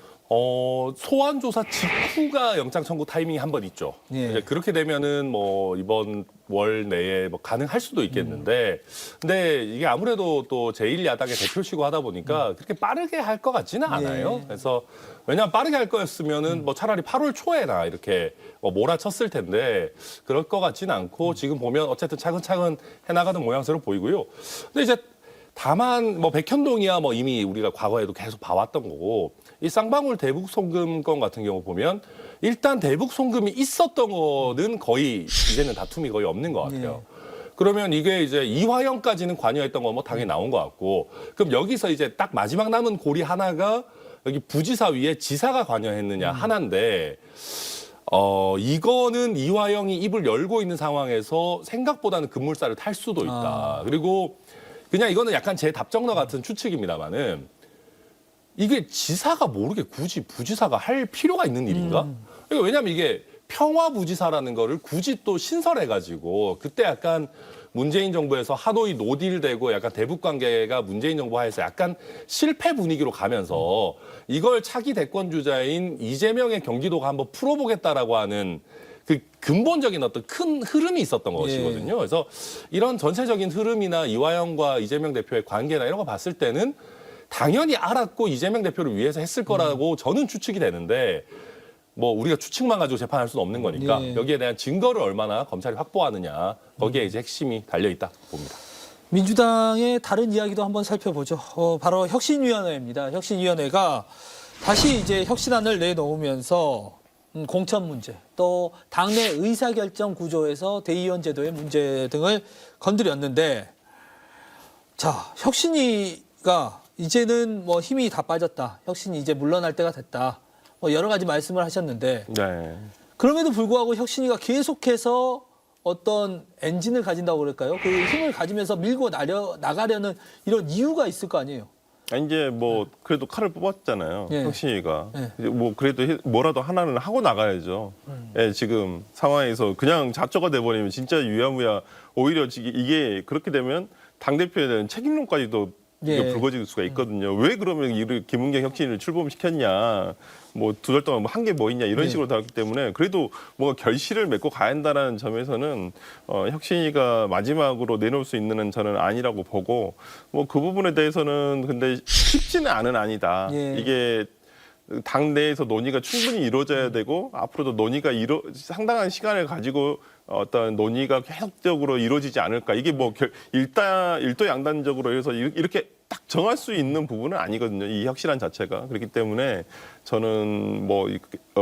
소환 조사 직후가 영장 청구 타이밍이 한 번 있죠. 예. 이제 그렇게 되면은 뭐 이번 월 내에 뭐 가능할 수도 있겠는데, 근데 이게 아무래도 또 제1야당의 대표시고 하다 보니까 그렇게 빠르게 할 것 같지는 않아요. 예. 그래서 왜냐하면 빠르게 할 거였으면은 뭐 차라리 8월 초에나 이렇게 뭐 몰아쳤을 텐데 그럴 것 같지는 않고 지금 보면 어쨌든 차근차근 해나가는 모양새로 보이고요. 근데 이제 다만 뭐 백현동이야 뭐 이미 우리가 과거에도 계속 봐왔던 거고 이 쌍방울 대북 송금 건 같은 경우 보면 일단 대북 송금이 있었던 거는 거의 이제는 다툼이 거의 없는 것 같아요. 그러면 이게 이제 이화영까지는 관여했던 거 뭐 당연히 나온 것 같고 그럼 여기서 이제 딱 마지막 남은 고리 하나가 여기 부지사 위에 지사가 관여했느냐 하나인데 이거는 이화영이 입을 열고 있는 상황에서 생각보다는 급물살을 탈 수도 있다. 그리고 그냥 이거는 약간 제 답정너 같은 추측입니다만은 이게 지사가 모르게 굳이 부지사가 할 필요가 있는 일인가? 그러니까 왜냐하면 이게 평화부지사라는 거를 굳이 또 신설해가지고 그때 약간 문재인 정부에서 하노이 노딜되고 약간 대북 관계가 문재인 정부 하에서 약간 실패 분위기로 가면서 이걸 차기 대권 주자인 이재명의 경기도가 한번 풀어보겠다라고 하는 그 근본적인 어떤 큰 흐름이 있었던 것이거든요. 그래서 이런 전체적인 흐름이나 이화영과 이재명 대표의 관계나 이런 거 봤을 때는 당연히 알았고 이재명 대표를 위해서 했을 거라고 저는 추측이 되는데 뭐 우리가 추측만 가지고 재판할 수는 없는 거니까 예. 여기에 대한 증거를 얼마나 검찰이 확보하느냐 거기에 이제 핵심이 달려있다 봅니다. 민주당의 다른 이야기도 한번 살펴보죠. 바로 혁신위원회입니다. 혁신위원회가 다시 이제 혁신안을 내놓으면서 공천 문제, 또 당내 의사결정 구조에서 대의원 제도의 문제 등을 건드렸는데, 자, 혁신위가 이제는 뭐 힘이 다 빠졌다. 혁신이 이제 물러날 때가 됐다. 뭐 여러 가지 말씀을 하셨는데, 네. 그럼에도 불구하고 혁신위가 계속해서 어떤 엔진을 가진다고 그럴까요? 그 힘을 가지면서 밀고 나가려는 이런 이유가 있을 거 아니에요? 이제 뭐 그래도 칼을 뽑았잖아요. 예. 혁신위가. 예. 이제 뭐 그래도 뭐라도 하나는 하고 나가야죠. 예, 지금 상황에서 그냥 잡초가 돼버리면 진짜 유야무야. 오히려 이게 그렇게 되면 당대표에 대한 책임론까지도 예. 불거질 수가 있거든요. 왜 그러면 김은경 혁신위를 출범시켰냐. 뭐 두 달 동안 한 게 뭐 있냐 이런 식으로 나왔기 때문에 그래도 뭔가 결실을 맺고 가야 한다는 점에서는 혁신위가 마지막으로 내놓을 수 있는 저는 아니라고 보고 뭐 그 부분에 대해서는 근데 쉽지는 않은 아니다. 예. 이게 당 내에서 논의가 충분히 이루어져야 되고 앞으로도 논의가 상당한 시간을 가지고 어떤 논의가 계속적으로 이루어지지 않을까. 이게 뭐 일도양단적으로 해서 이렇게 딱 정할 수 있는 부분은 아니거든요. 이 혁신안 자체가. 그렇기 때문에 저는 뭐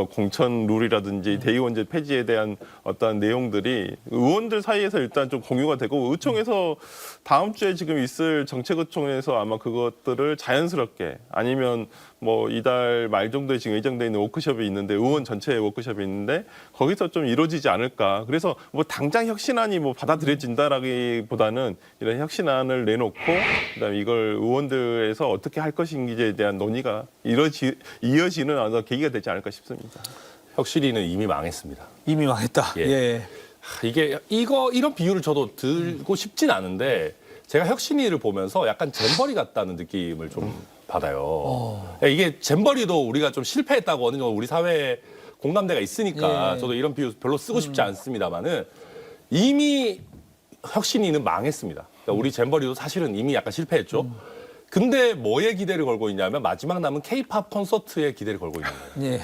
공천 룰이라든지 대의원제 폐지에 대한 어떤 내용들이 의원들 사이에서 일단 좀 공유가 되고 의총에서 다음 주에 지금 있을 정책의총에서 아마 그것들을 자연스럽게 아니면 뭐 이달 말 정도에 지금 예정돼 있는 워크숍이 있는데 의원 전체 워크숍이 있는데 거기서 좀 이루어지지 않을까. 그래서 뭐 당장 혁신안이 뭐 받아들여진다라기보다는 이런 혁신안을 내놓고 그다음에 이걸 의원들에서 어떻게 할 것인지에 대한 논의가 이어지는 어떤 계기가 되지 않을까 싶습니다. 혁신위는 이미 망했습니다. 이미 망했다. 예. 예. 이런 비유를 저도 들고 싶진 않은데 제가 혁신위를 보면서 약간 잼버리 같다는 느낌을 좀 받아요. 이게 잼버리도 우리가 좀 실패했다고 어느 정도 우리 사회에 공감대가 있으니까 예. 저도 이런 비유 별로 쓰고 싶지 않습니다만은 이미 혁신위는 망했습니다. 그러니까 우리 잼버리도 사실은 이미 약간 실패했죠. 근데 뭐에 기대를 걸고 있냐면 마지막 남은 K-팝 콘서트에 기대를 걸고 있는 거예요. 예.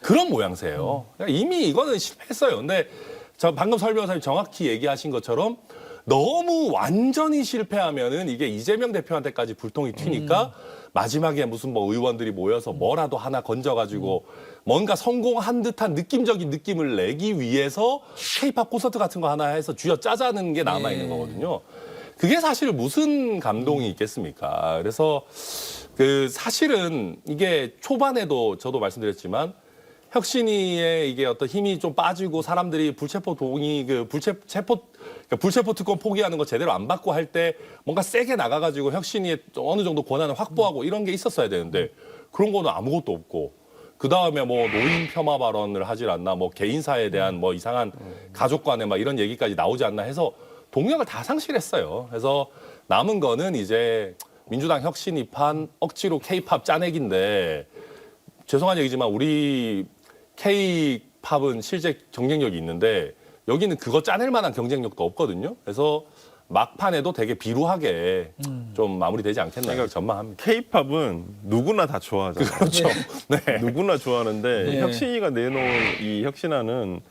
그런 모양새예요. 그러니까 이미 이거는 실패했어요. 근데 저 방금 설 변호사님 정확히 얘기하신 것처럼 너무 완전히 실패하면은 이게 이재명 대표한테까지 불통이 튀니까 마지막에 무슨 뭐 의원들이 모여서 뭐라도 하나 건져가지고 뭔가 성공한 듯한 느낌적인 느낌을 내기 위해서 K-팝 콘서트 같은 거 하나 해서 쥐어짜자는 게 남아있는 거거든요. 그게 사실 무슨 감동이 있겠습니까? 그래서 그 사실은 이게 초반에도 저도 말씀드렸지만 혁신위의 이게 어떤 힘이 좀 빠지고 사람들이 불체포 동의 그러니까 불체포 특권 포기하는 거 제대로 안 받고 할 때 뭔가 세게 나가가지고 혁신위의 어느 정도 권한을 확보하고 이런 게 있었어야 되는데 그런 거는 아무것도 없고 그 다음에 뭐 노인 폄하 발언을 하질 않나 뭐 개인사에 대한 뭐 이상한 가족 간에 막 이런 얘기까지 나오지 않나 해서 동력을 다 상실했어요. 그래서 남은 거는 이제 민주당 혁신위판 억지로 K-팝 짜내기인데 죄송한 얘기지만 우리 K-팝은 실제 경쟁력이 있는데 여기는 그거 짜낼 만한 경쟁력도 없거든요. 그래서 막판에도 되게 비루하게 좀 마무리되지 않겠나 그러니까 전망합니다. K-팝은 누구나 다 좋아하잖아요. 그렇죠. 네. 누구나 좋아하는데 네. 혁신이가 내놓은 이 혁신안은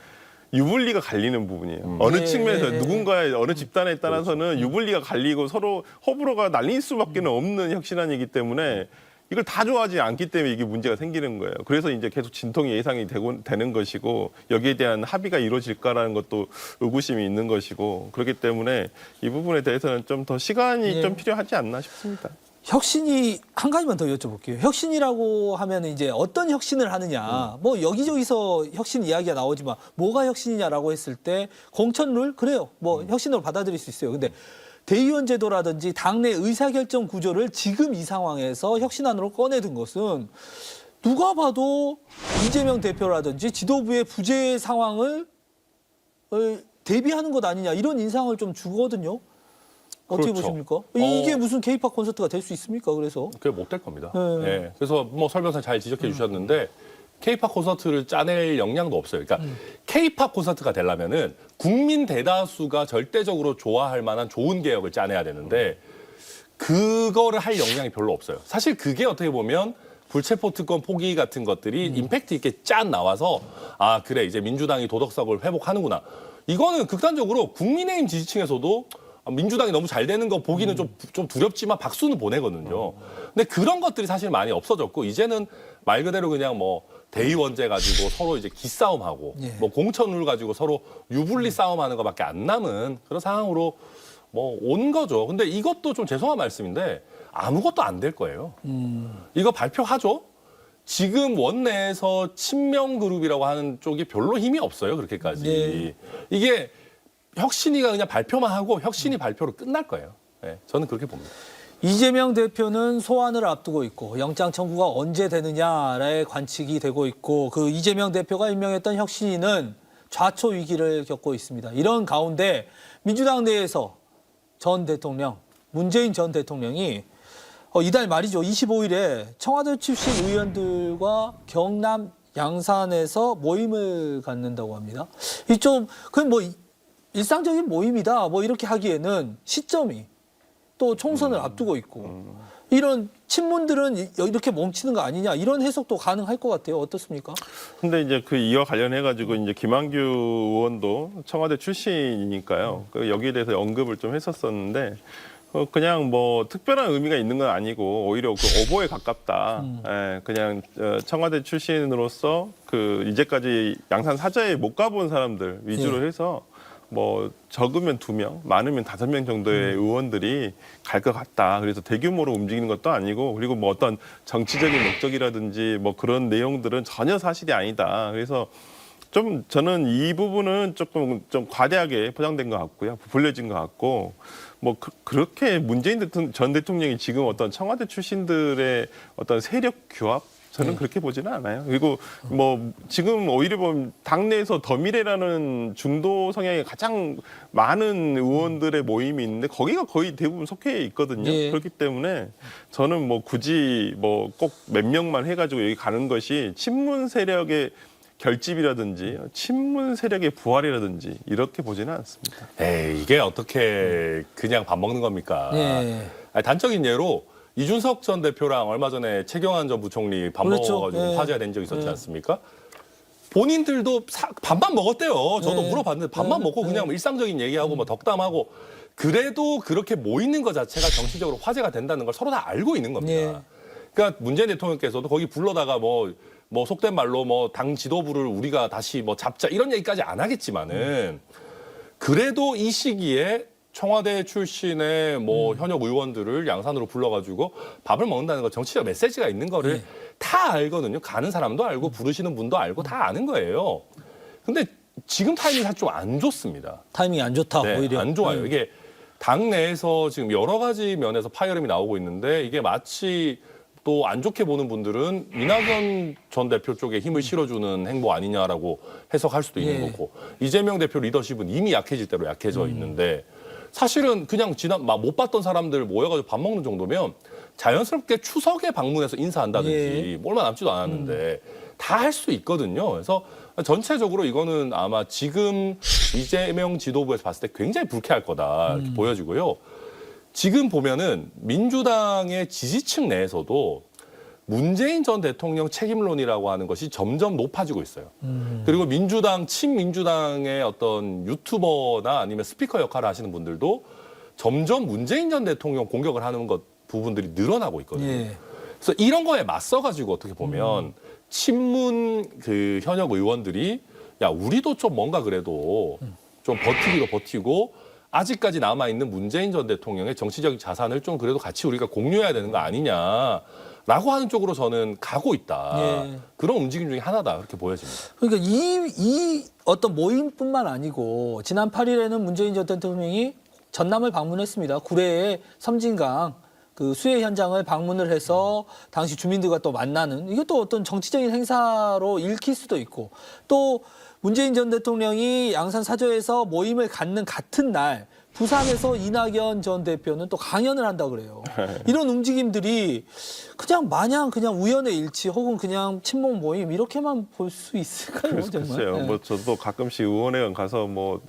유불리가 갈리는 부분이에요. 어느 네, 측면에서 네, 네. 누군가의 어느 집단에 따라서는 유불리가 갈리고 서로 호불호가 날릴 수밖에 없는 혁신안이기 때문에 이걸 다 좋아하지 않기 때문에 이게 문제가 생기는 거예요. 그래서 이제 계속 진통이 예상이 되는 것이고 여기에 대한 합의가 이루어질까라는 것도 의구심이 있는 것이고 그렇기 때문에 이 부분에 대해서는 좀 더 시간이 네. 좀 필요하지 않나 싶습니다. 혁신이 한 가지만 더 여쭤볼게요. 혁신이라고 하면 이제 어떤 혁신을 하느냐. 뭐 여기저기서 혁신 이야기가 나오지만 뭐가 혁신이냐라고 했을 때 공천룰 그래요. 뭐 혁신으로 받아들일 수 있어요. 근데 대의원 제도라든지 당내 의사결정 구조를 지금 이 상황에서 혁신안으로 꺼내든 것은 누가 봐도 이재명 대표라든지 지도부의 부재 상황을 대비하는 것 아니냐 이런 인상을 좀 주거든요. 어떻게 그렇죠. 보십니까? 이게 무슨 K-팝 콘서트가 될 수 있습니까? 그래서 그게 못 될 겁니다. 네. 네. 그래서 뭐 설명서 잘 지적해 주셨는데 K-팝 콘서트를 짜낼 역량도 없어요. 그러니까 K-팝 콘서트가 되려면은 국민 대다수가 절대적으로 좋아할 만한 좋은 개혁을 짜내야 되는데 그거를 할 역량이 별로 없어요. 사실 그게 어떻게 보면 불체포 특권 포기 같은 것들이 임팩트 있게 짠 나와서 아 그래 이제 민주당이 도덕성을 회복하는구나. 이거는 극단적으로 국민의힘 지지층에서도 민주당이 너무 잘 되는 거 보기는 좀 두렵지만 박수는 보내거든요. 근데 그런 것들이 사실 많이 없어졌고 이제는 말 그대로 그냥 뭐 대의원제 가지고 서로 이제 기싸움하고 예. 뭐 공천룰 가지고 서로 유불리 싸움하는 것밖에 안 남은 그런 상황으로 뭐 온 거죠. 근데 이것도 좀 죄송한 말씀인데 아무것도 안 될 거예요. 이거 발표하죠. 지금 원내에서 친명그룹이라고 하는 쪽이 별로 힘이 없어요. 그렇게까지. 네. 이게 혁신이가 그냥 발표만 하고 혁신이 발표로 끝날 거예요. 네, 저는 그렇게 봅니다. 이재명 대표는 소환을 앞두고 있고 영장 청구가 언제 되느냐의 관측이 되고 있고 그 이재명 대표가 임명했던 혁신위는 좌초 위기를 겪고 있습니다. 이런 가운데 민주당 내에서 전 대통령, 문재인 전 대통령이 이달 말이죠. 25일에 청와대 출신 의원들과 경남 양산에서 모임을 갖는다고 합니다. 이 좀 그건 뭐 일상적인 모임이다. 뭐 이렇게 하기에는 시점이 또 총선을 앞두고 있고 이런 친문들은 이렇게 멈추는 거 아니냐 이런 해석도 가능할 것 같아요. 어떻습니까? 근데 이제 그 이와 관련해 가지고 이제 김한규 의원도 청와대 출신이니까요. 그 여기에 대해서 언급을 좀 했었었는데 그냥 뭐 특별한 의미가 있는 건 아니고 오히려 그 오보에 가깝다. 예, 그냥 청와대 출신으로서 그 이제까지 양산 사저에 못 가본 사람들 위주로 해서 뭐 적으면 2명, 많으면 5명 정도의 의원들이 갈 것 같다. 그래서 대규모로 움직이는 것도 아니고 그리고 뭐 어떤 정치적인 목적이라든지 뭐 그런 내용들은 전혀 사실이 아니다. 그래서 좀 저는 이 부분은 조금 좀 과대하게 포장된 것 같고요. 부풀려진 것 같고 뭐 그렇게 문재인 전 대통령이 지금 어떤 청와대 출신들의 어떤 세력 규합 저는 그렇게 보지는 않아요. 그리고 뭐 지금 오히려 보면 당내에서 더미래라는 중도 성향이 가장 많은 의원들의 모임이 있는데 거기가 거의 대부분 속해 있거든요. 예. 그렇기 때문에 저는 뭐 굳이 뭐 꼭 몇 명만 해가지고 여기 가는 것이 친문 세력의 결집이라든지 친문 세력의 부활이라든지 이렇게 보지는 않습니다. 에이, 이게 어떻게 그냥 밥 먹는 겁니까? 네. 아니, 단적인 예로 이준석 전 대표랑 얼마 전에 최경환 전 부총리 밥 그렇죠. 먹어가지고 네. 화제가 된 적이 있었지 네. 않습니까? 본인들도 밥만 먹었대요. 저도 네. 물어봤는데 밥만 네. 먹고 그냥 뭐 일상적인 얘기하고 뭐 덕담하고 그래도 그렇게 모이는 것 자체가 정치적으로 화제가 된다는 걸 서로 다 알고 있는 겁니다. 네. 그러니까 문재인 대통령께서도 거기 불러다가 뭐 속된 말로 뭐 당 지도부를 우리가 다시 뭐 잡자 이런 얘기까지 안 하겠지만은 그래도 이 시기에 청와대 출신의 뭐 현역 의원들을 양산으로 불러가지고 밥을 먹는다는 거 정치적 메시지가 있는 거를 다 알거든요. 가는 사람도 알고 부르시는 분도 알고 다 아는 거예요. 근데 지금 타이밍이 사실 좀 안 좋습니다. 타이밍이 안 좋다 네, 오히려. 안 좋아요. 이게 당내에서 지금 여러 가지 면에서 파열음이 나오고 있는데 이게 마치 또 안 좋게 보는 분들은 이낙연 전 대표 쪽에 힘을 실어주는 행보 아니냐라고 해석할 수도 있는 거고 이재명 대표 리더십은 이미 약해질 대로 약해져 있는데 사실은 그냥 못 봤던 사람들 모여가지고 밥 먹는 정도면 자연스럽게 추석에 방문해서 인사한다든지 얼마 남지도 않았는데 다 할 수 있거든요. 그래서 전체적으로 이거는 아마 지금 이재명 지도부에서 봤을 때 굉장히 불쾌할 거다 이렇게 보여지고요. 지금 보면은 민주당의 지지층 내에서도 문재인 전 대통령 책임론이라고 하는 것이 점점 높아지고 있어요. 그리고 친민주당의 어떤 유튜버나 아니면 스피커 역할을 하시는 분들도 점점 문재인 전 대통령 공격을 하는 부분들이 늘어나고 있거든요. 그래서 이런 거에 맞서가지고 어떻게 보면 친문 그 현역 의원들이 야 우리도 좀 뭔가 그래도 좀 버티기로 버티고 아직까지 남아있는 문재인 전 대통령의 정치적 자산을 좀 그래도 같이 우리가 공유해야 되는 거 아니냐라고 하는 쪽으로 저는 가고 있다. 그런 움직임 중에 하나다 그렇게 보여집니다. 그러니까 이 어떤 모임뿐만 아니고 지난 8일에는 문재인 전 대통령이 전남을 방문했습니다. 구례의 섬진강 그 수해 현장을 방문을 해서 당시 주민들과 또 만나는 이것도 어떤 정치적인 행사로 읽힐 수도 있고 또 문재인 전 대통령이 양산 사저에서 모임을 갖는 같은 날 부산에서 이낙연 전 대표는 또 강연을 한다고 그래요. 이런 움직임들이 그냥 마냥 그냥 우연의 일치 혹은 그냥 친목 모임 이렇게만 볼 수 있을까요? 정말? 글쎄요. 네. 뭐 저도 가끔씩 의원회관 가서 뭐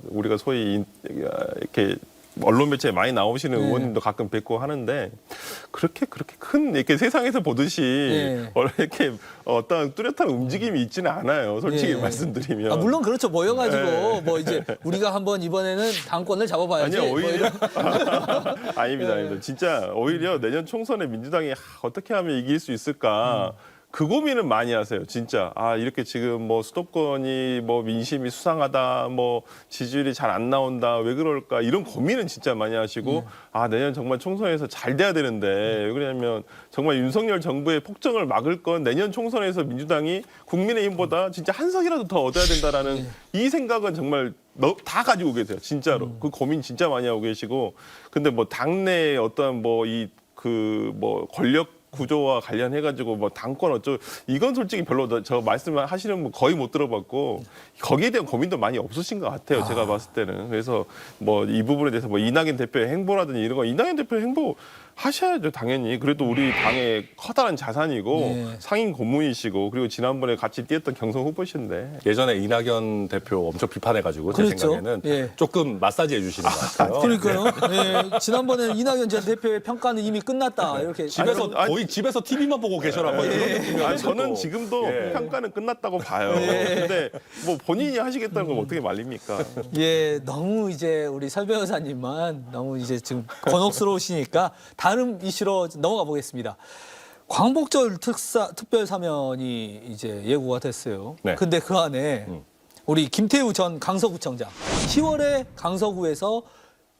우리가 소위 이렇게 언론 매체에 많이 나오시는 의원님도 가끔 뵙고 하는데 그렇게 큰 이렇게 세상에서 보듯이 이렇게 어떤 뚜렷한 움직임이 있지는 않아요. 솔직히 말씀드리면. 아, 물론 그렇죠. 모여가지고 뭐 이제 우리가 한번 이번에는 당권을 잡아봐야지. 아니요, 오히려 뭐 이런. 아닙니다. 진짜 오히려 내년 총선에 민주당이 어떻게 하면 이길 수 있을까? 그 고민은 많이 하세요, 진짜. 아, 이렇게 지금 뭐 수도권이 뭐 민심이 수상하다, 뭐 지지율이 잘 안 나온다, 왜 그럴까, 이런 고민은 진짜 많이 하시고, 아, 내년 정말 총선에서 잘 돼야 되는데, 왜 그러냐면 정말 윤석열 정부의 폭정을 막을 건 내년 총선에서 민주당이 국민의힘보다 진짜 한 석이라도 더 얻어야 된다라는 이 생각은 정말 다 가지고 계세요, 진짜로. 그 고민 진짜 많이 하고 계시고, 근데 뭐 당내에 어떤 뭐 권력 구조와 관련해가지고 뭐 당권 어쩌고 이건 솔직히 별로 저 말씀하시는 분 거의 못 들어봤고 거기에 대한 고민도 많이 없으신 것 같아요. 제가 봤을 때는. 그래서 뭐 이 부분에 대해서 뭐 이낙연 대표의 행보라든지 이런 거 이낙연 대표의 행보 하셔야죠, 당연히. 그래도 우리 당의 커다란 자산이고 상임 고문이시고 그리고 지난번에 같이 뛰었던 경선 후보신데. 예전에 이낙연 대표 엄청 비판해가지고 제 그렇죠. 생각에는 조금 마사지 해주시는 것 같아요. 그러니까요. 지난번에는 이낙연 전 대표의 평가는 이미 끝났다. 이렇게 거의 집에서 TV만 보고 계셔라. 뭐 이런 느낌이었는데 저는 또. 지금도 평가는 끝났다고 봐요. 근데 뭐 본인이 하시겠다는 건 어떻게 말립니까? 너무 이제 우리 설 변호사님만 너무 이제 지금 곤혹스러우시니까 다른 이슈로 넘어가 보겠습니다. 광복절 특별 사면이 이제 예고가 됐어요. 네. 근데 그 안에 우리 김태우 전 강서구청장 10월에 강서구에서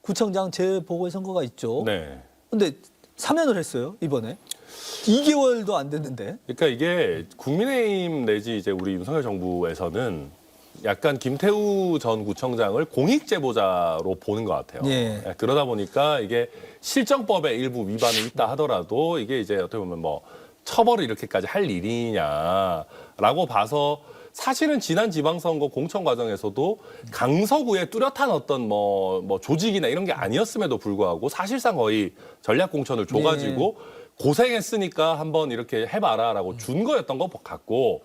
구청장 재보궐선거가 있죠. 네. 근데 사면을 했어요, 이번에. 2개월도 안 됐는데. 그러니까 이게 국민의힘 내지 이제 우리 윤석열 정부에서는 약간 김태우 전 구청장을 공익제보자로 보는 것 같아요. 그러다 보니까 이게 실정법의 일부 위반이 있다 하더라도 이게 이제 어떻게 보면 뭐 처벌을 이렇게까지 할 일이냐라고 봐서 사실은 지난 지방선거 공천 과정에서도 강서구에 뚜렷한 어떤 뭐 조직이나 이런 게 아니었음에도 불구하고 사실상 거의 전략 공천을 줘가지고 고생했으니까 한번 이렇게 해봐라라고 준 거였던 것 같고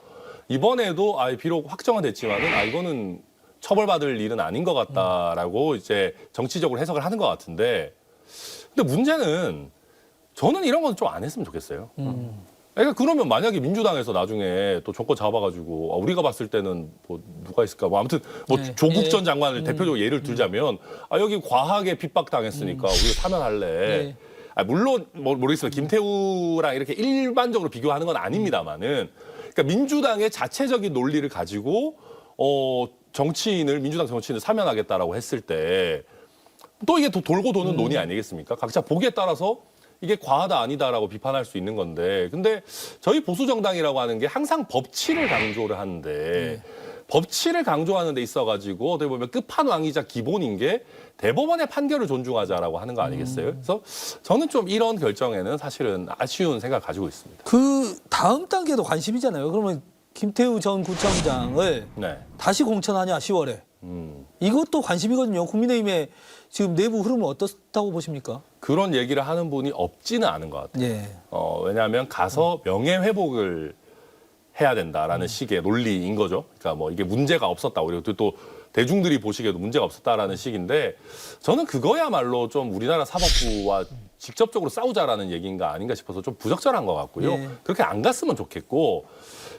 이번에도 비록 확정은 됐지만은 이거는 처벌받을 일은 아닌 것 같다라고 이제 정치적으로 해석을 하는 것 같은데 근데 문제는 저는 이런 건 좀 안 했으면 좋겠어요. 그러니까 그러면 만약에 민주당에서 나중에 또 정권 잡아가지고 우리가 봤을 때는 뭐 누가 있을까 뭐 아무튼 뭐 조국 전 장관을 대표적으로 예를 들자면 여기 과하게 핍박당했으니까 우리가 사면할래. 물론 모르겠어요. 김태우랑 이렇게 일반적으로 비교하는 건 아닙니다만은 그러니까 민주당의 자체적인 논리를 가지고 민주당 정치인을 사면하겠다라고 했을 때 또 이게 돌고 도는 논의 아니겠습니까? 각자 보기에 따라서 이게 과하다 아니다라고 비판할 수 있는 건데, 근데 저희 보수 정당이라고 하는 게 항상 법치를 강조를 하는데 법치를 강조하는 데 있어가지고 어떻게 보면 끝판왕이자 기본인 게 대법원의 판결을 존중하자라고 하는 거 아니겠어요? 그래서 저는 좀 이런 결정에는 사실은 아쉬운 생각 가지고 있습니다. 그 다음 단계도 관심이잖아요. 그러면 김태우 전 구청장을 네. 다시 공천하냐 10월에. 이것도 관심이거든요. 국민의힘의 지금 내부 흐름은 어떻다고 보십니까? 그런 얘기를 하는 분이 없지는 않은 것 같아요. 예. 왜냐하면 가서 명예회복을 해야 된다라는 식의 논리인 거죠. 그러니까 뭐 이게 문제가 없었다. 그리고 또 대중들이 보시기에도 문제가 없었다라는 식인데 저는 그거야말로 좀 우리나라 사법부와 직접적으로 싸우자라는 얘기인가 아닌가 싶어서 좀 부적절한 것 같고요. 예. 그렇게 안 갔으면 좋겠고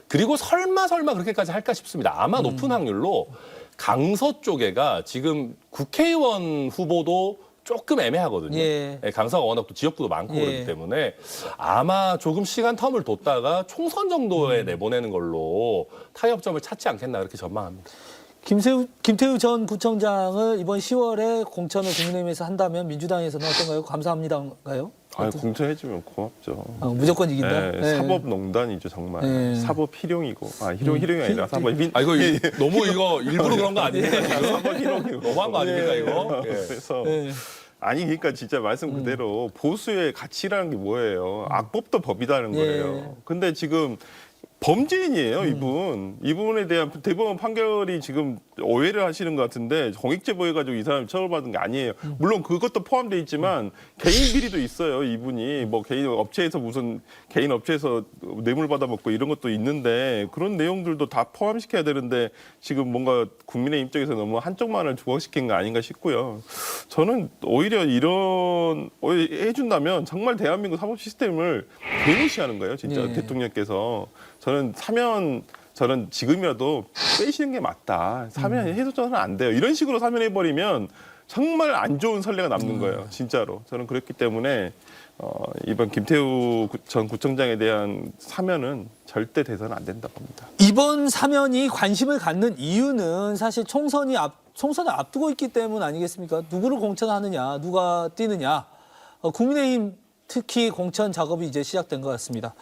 그리고 설마 그렇게까지 할까 싶습니다. 아마 높은 확률로 강서 쪽에가 지금 국회의원 후보도 조금 애매하거든요. 예. 강서가 워낙 또 지역구도 많고 예. 그렇기 때문에 아마 조금 시간 텀을 뒀다가 총선 정도에 내보내는 걸로 타협점을 찾지 않겠나 그렇게 전망합니다. 김태우 전 구청장을 이번 10월에 공천을 국민의힘에서 한다면 민주당에서는 어떤가요? 감사합니다인가요? 아니, 공천해주면 고맙죠. 무조건 이긴다. 네, 사법농단이죠 정말. 네. 사법 희룡이고, 희룡이 아니라 사법 민. 이거 너무 이거 일부러 그런 거 아닙니까? 지금? 사법 희룡이고. 너무한 거 아닙니까 이거? 예. 그래서 네. 아니 그러니까 진짜 말씀 그대로 보수의 가치라는 게 뭐예요? 악법도 법이다는 예. 거예요. 근데 지금 범죄인이에요, 이분에 대한 대법원 판결이 지금 오해를 하시는 것 같은데 정액제보 해가지고 이 사람이 처벌받은 게 아니에요. 물론 그것도 포함되어 있지만 개인 비리도 있어요, 이분이. 뭐 개인 업체에서 무슨 개인 업체에서 뇌물 받아먹고 이런 것도 있는데 그런 내용들도 다 포함시켜야 되는데 지금 뭔가 국민의 입장에서 너무 한쪽만을 주목시킨 거 아닌가 싶고요. 저는 오히려 이런 해준다면 정말 대한민국 사법 시스템을 개무시하는 거예요, 진짜 네. 대통령께서. 저는 지금이라도 빼시는 게 맞다. 해서는 안 돼요. 이런 식으로 사면해버리면 정말 안 좋은 선례가 남는 거예요. 진짜로. 저는 그렇기 때문에 이번 김태우 전 구청장에 대한 사면은 절대 돼서는 안 된다고 봅니다. 이번 사면이 관심을 갖는 이유는 사실 총선을 앞두고 있기 때문 아니겠습니까? 누구를 공천하느냐, 누가 뛰느냐. 국민의힘 특히 공천 작업이 이제 시작된 것 같습니다.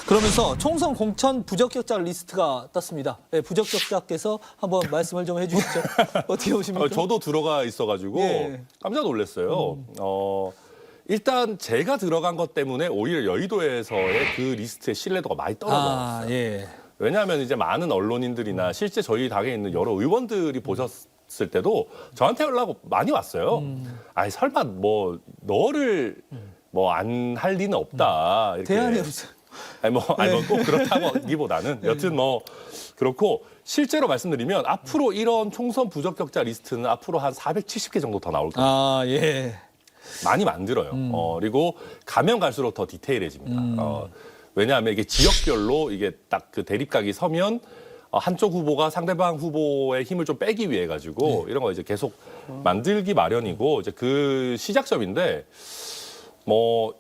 그러면서 총선 공천 부적격자 리스트가 떴습니다. 네, 부적격자께서 한번 말씀을 좀 해주시죠. 어떻게 보십니까? 저도 들어가 있어가지고 예. 깜짝 놀랐어요. 일단 제가 들어간 것 때문에 오히려 여의도에서의 그 리스트의 신뢰도가 많이 떨어졌어요. 예. 왜냐하면 이제 많은 언론인들이나 실제 저희 당에 있는 여러 의원들이 보셨을 때도 저한테 연락 많이 왔어요. 아니 설마 뭐 너를 뭐 안 할 리는 없다. 이렇게. 대안이 없어요. 아니 뭐 꼭 그렇다기보다는 여튼 뭐 그렇고 실제로 말씀드리면 앞으로 이런 총선 부적격자 리스트는 앞으로 한 470개 정도 더 나올 거예요. 예. 많이 만들어요. 그리고 가면 갈수록 더 디테일해집니다. 왜냐하면 이게 지역별로 이게 딱 그 대립각이 서면 한쪽 후보가 상대방 후보의 힘을 좀 빼기 위해 가지고 이런 거 이제 계속 만들기 마련이고 이제 그 시작점인데 뭐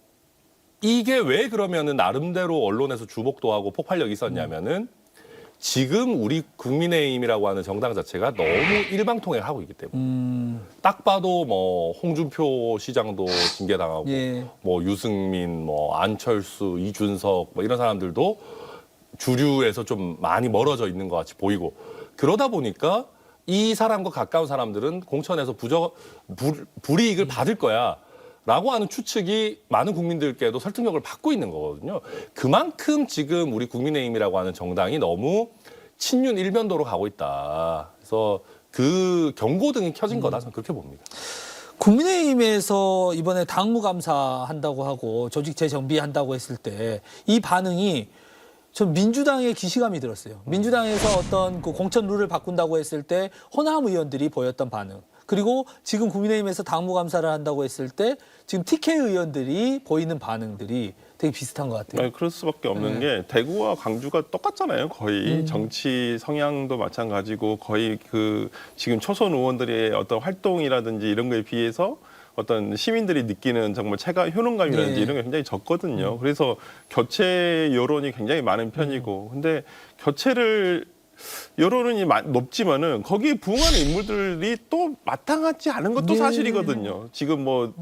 이게 왜 그러면은 나름대로 언론에서 주목도 하고 폭발력이 있었냐면은 지금 우리 국민의힘이라고 하는 정당 자체가 너무 일방통행을 하고 있기 때문에 딱 봐도 뭐 홍준표 시장도 징계당하고 예. 뭐 유승민, 뭐 안철수, 이준석 뭐 이런 사람들도 주류에서 좀 많이 멀어져 있는 것 같이 보이고 그러다 보니까 이 사람과 가까운 사람들은 공천에서 불이익을 받을 거야. 라고 하는 추측이 많은 국민들께도 설득력을 받고 있는 거거든요. 그만큼 지금 우리 국민의힘이라고 하는 정당이 너무 친윤 일변도로 가고 있다. 그래서 그 경고등이 켜진 거다. 저는 그렇게 봅니다. 국민의힘에서 이번에 당무감사 한다고 하고 조직 재정비한다고 했을 때 이 반응이 전 민주당의 기시감이 들었어요. 민주당에서 어떤 그 공천 룰을 바꾼다고 했을 때 호남 의원들이 보였던 반응. 그리고 지금 국민의힘에서 당무감사를 한다고 했을 때 지금 TK 의원들이 보이는 반응들이 되게 비슷한 것 같아요. 아니, 그럴 수밖에 없는 게 대구와 광주가 똑같잖아요. 거의 정치 성향도 마찬가지고 거의 그 지금 초선 의원들의 어떤 활동이라든지 이런 거에 비해서 어떤 시민들이 느끼는 정말 체감 효능감이라든지 네. 이런 게 굉장히 적거든요. 그래서 교체 여론이 굉장히 많은 편이고 근데 교체를 여론이 높지만은 거기에 부응하는 인물들이 또 마땅하지 않은 것도 네. 사실이거든요. 지금 뭐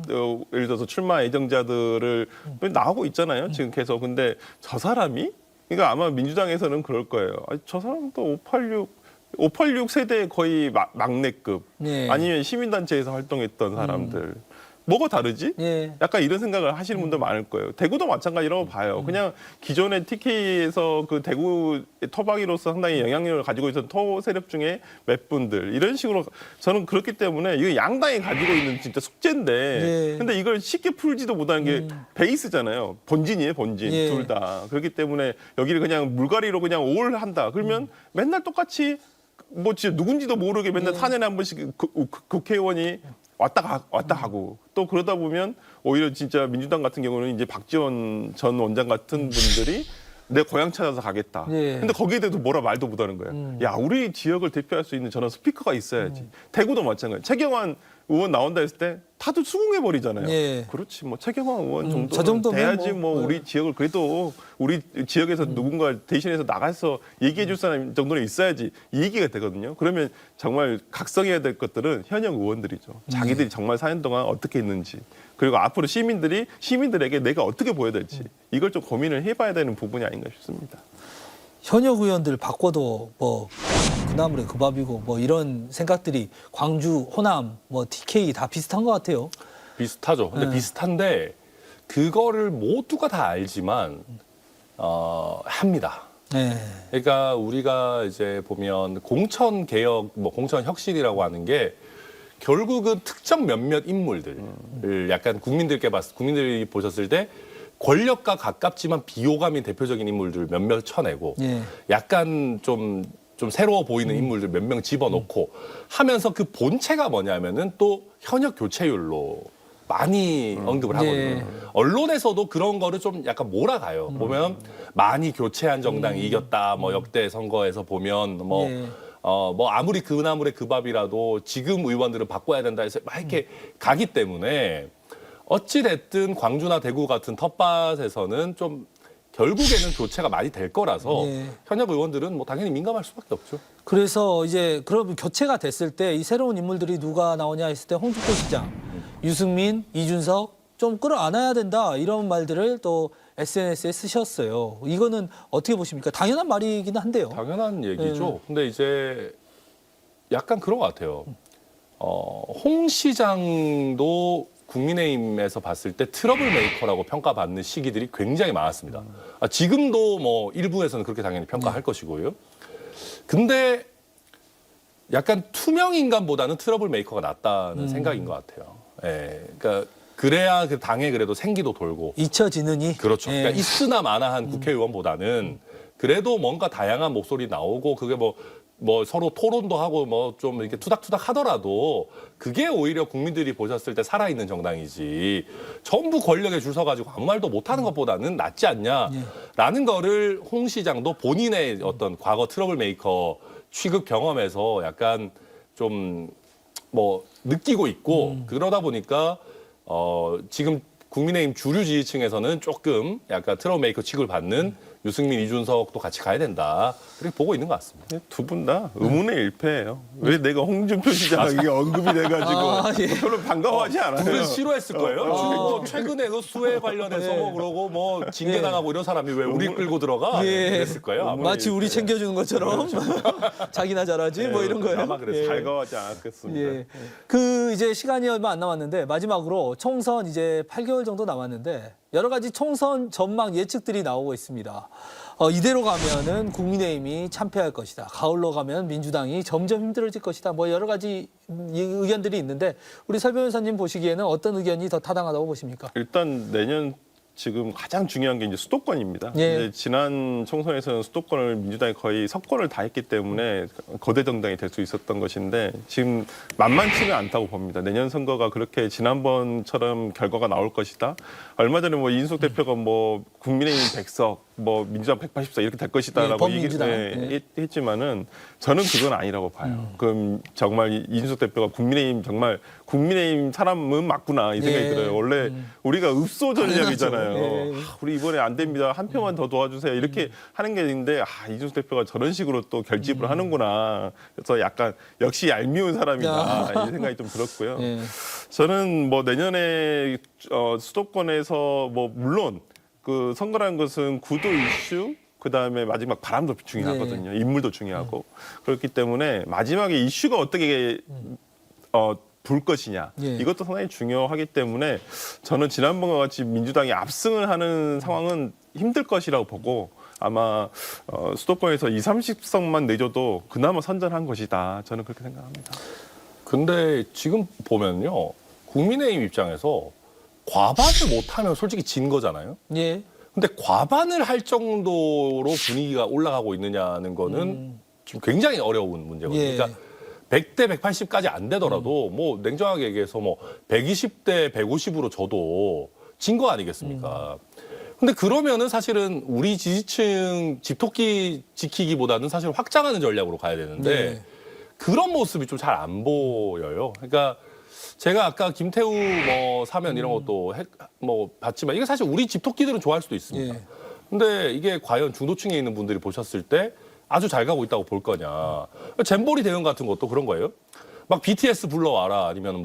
예를 들어서 출마 예정자들을 나오고 있잖아요. 지금 계속. 근데 저 사람이 그러니까 아마 민주당에서는 그럴 거예요. 아니, 저 사람도 586 세대의 거의 막내급 네. 아니면 시민단체에서 활동했던 사람들 뭐가 다르지? 예. 약간 이런 생각을 하시는 분들 많을 거예요. 대구도 마찬가지라고 봐요. 그냥 기존의 TK에서 그 대구 토박이로서 상당히 영향력을 가지고 있었던 토 세력 중에 몇 분들 이런 식으로 저는 그렇기 때문에 이거 양당이 가지고 있는 진짜 숙제인데 예. 근데 이걸 쉽게 풀지도 못하는 게 베이스잖아요. 본진이에요, 본진. 예. 둘 다. 그렇기 때문에 여기를 그냥 물갈이로 그냥 올 한다. 그러면 맨날 똑같이 뭐 진짜 누군지도 모르게 맨날 4년에 한 번씩 국회의원이 왔다 가고 또 그러다 보면 오히려 진짜 민주당 같은 경우는 이제 박지원 전 원장 같은 분들이 내 고향 찾아서 가겠다. 예. 근데 거기에 대해서 뭐라 말도 못하는 거야. 야, 우리 지역을 대표할 수 있는 저런 스피커가 있어야지. 대구도 마찬가지. 최경환 의원 나온다 했을 때 다들 수긍해 버리잖아요. 예. 그렇지 뭐 최경환 의원 정도는 저 정도면 돼야지 뭐, 뭐 우리 지역을 그래도 우리 지역에서 누군가 대신해서 나가서 얘기해 줄 사람 정도는 있어야지 이 얘기가 되거든요. 그러면 정말 각성해야 될 것들은 현역 의원들이죠. 자기들이 정말 4년 동안 어떻게 했는지 그리고 앞으로 시민들에게 내가 어떻게 보여야 될지 이걸 좀 고민을 해봐야 되는 부분이 아닌가 싶습니다. 현역 의원들 바꿔도 뭐 그나물에 그 밥이고 뭐 이런 생각들이 광주, 호남, 뭐 TK 다 비슷한 것 같아요. 비슷하죠. 근데 네. 비슷한데 그거를 모두가 다 알지만 합니다. 네. 그러니까 우리가 이제 보면 공천 개혁, 뭐 공천 혁신이라고 하는 게 결국은 특정 몇몇 인물들을 약간 국민들이 보셨을 때 권력과 가깝지만 비호감인 대표적인 인물들 몇몇 쳐내고 예. 약간 좀 새로워 보이는 인물들 몇 명 집어넣고 하면서 그 본체가 뭐냐면은 또 현역 교체율로 많이 언급을 하거든요. 예. 언론에서도 그런 거를 좀 약간 몰아가요. 보면 많이 교체한 정당이 이겼다. 뭐 역대 선거에서 보면 뭐 예. 뭐 아무리 그나물의 그 밥이라도 지금 의원들은 바꿔야 된다 해서 막 이렇게 가기 때문에 어찌 됐든 광주나 대구 같은 텃밭에서는 좀 결국에는 교체가 많이 될 거라서 예. 현역 의원들은 뭐 당연히 민감할 수밖에 없죠. 그래서 이제 그럼 교체가 됐을 때 이 새로운 인물들이 누가 나오냐 했을 때 홍준표 시장, 유승민, 이준석 좀 끌어안아야 된다 이런 말들을 또 SNS에 쓰셨어요. 이거는 어떻게 보십니까? 당연한 말이긴 한데요. 당연한 얘기죠. 근데 이제 약간 그런 것 같아요. 홍 시장도 국민의힘에서 봤을 때 트러블 메이커라고 평가받는 시기들이 굉장히 많았습니다. 지금도 뭐 일부에서는 그렇게 당연히 평가할 것이고요. 근데 약간 투명 인간보다는 트러블 메이커가 낫다는 생각인 것 같아요. 예, 그러니까 그래야 그 당에 그래도 생기도 돌고. 잊혀지느니. 그렇죠. 예. 그러니까 있으나 마나한 국회의원보다는 그래도 뭔가 다양한 목소리 나오고 그게 뭐 서로 토론도 하고 뭐 좀 이렇게 투닥투닥 하더라도 그게 오히려 국민들이 보셨을 때 살아있는 정당이지 전부 권력에 줄 서가지고 아무 말도 못하는 것보다는 낫지 않냐라는 거를 홍 시장도 본인의 어떤 과거 트러블 메이커 취급 경험에서 약간 좀 뭐 느끼고 있고 그러다 보니까 지금 국민의힘 주류 지지층에서는 조금 약간 트러블 메이커 취급을 받는 유승민, 이준석도 같이 가야 된다. 그렇게 보고 있는 것 같습니다. 두 분 다 의문의 일패예요. 왜 내가 홍준표 시장에게 언급이 돼가지고 예. 별로 반가워하지 않아요. 그건 싫어했을 거예요. 뭐 최근에 그 수해 관련해서 뭐 그러고 뭐 징계당하고 이런 사람이 왜 우리 끌고 들어가? 예. 그랬을 거예요. 아마. 마치 우리 챙겨주는 것처럼 자기나 잘하지 뭐 이런 거예요. 아마 그랬을 거예요. 반가워하지 않았겠습니다. 예. 그 이제 시간이 얼마 안 남았는데 마지막으로 총선 이제 8개월 정도 남았는데 여러 가지 총선 전망 예측들이 나오고 있습니다. 이대로 가면은 국민의힘이 참패할 것이다. 가을로 가면 민주당이 점점 힘들어질 것이다. 뭐 여러 가지 의견들이 있는데 우리 설 변호사님 보시기에는 어떤 의견이 더 타당하다고 보십니까? 일단 내년 지금 가장 중요한 게 이제 수도권입니다. 예. 이제 지난 총선에서는 수도권을 민주당이 거의 석권을 다 했기 때문에 거대 정당이 될 수 있었던 것인데 지금 만만치는 않다고 봅니다. 내년 선거가 그렇게 지난번처럼 결과가 나올 것이다. 얼마 전에 뭐 이준석 대표가 뭐 국민의힘 100석, 뭐 민주당 180석 이렇게 될 것이다라고 예, 얘기를 했지만은 저는 그건 아니라고 봐요. 그럼 정말 이준석 대표가 국민의힘 사람은 맞구나 이 생각이 예. 들어요. 원래 우리가 읍소 전략이잖아요. 예. 우리 이번에 안 됩니다. 한 표만 더 도와주세요. 이렇게 하는 게 있는데 이준석 대표가 저런 식으로 또 결집을 하는구나. 그래서 약간 역시 얄미운 사람이다 이 생각이 좀 들었고요. 예. 저는 뭐 내년에 수도권에서 뭐 물론 그 선거라는 것은 구도 이슈 그다음에 마지막 바람도 중요하거든요. 인물도 중요하고 그렇기 때문에 마지막에 이슈가 어떻게 불 것이냐 예. 이것도 상당히 중요하기 때문에 저는 지난번과 같이 민주당이 압승을 하는 상황은 힘들 것이라고 보고 아마 수도권에서 20, 30석만 내줘도 그나마 선전한 것이다. 저는 그렇게 생각합니다. 근데 지금 보면요. 국민의힘 입장에서 과반을 못하면 솔직히 진 거잖아요. 예. 근데 과반을 할 정도로 분위기가 올라가고 있느냐는 거는 지금 굉장히 어려운 문제거든요. 예. 그러니까 100대 180까지 안 되더라도 뭐 냉정하게 얘기해서 뭐 120대 150으로 져도 진 거 아니겠습니까? 근데 그러면은 사실은 우리 지지층 집토끼 지키기보다는 사실 확장하는 전략으로 가야 되는데 네. 그런 모습이 좀 잘 안 보여요. 그러니까 제가 아까 김태우 뭐 사면 이런 것도 뭐 봤지만 이게 사실 우리 집토끼들은 좋아할 수도 있습니다. 예. 근데 이게 과연 중도층에 있는 분들이 보셨을 때 아주 잘 가고 있다고 볼 거냐. 잼버리 대응 같은 것도 그런 거예요. 막 BTS 불러와라 아니면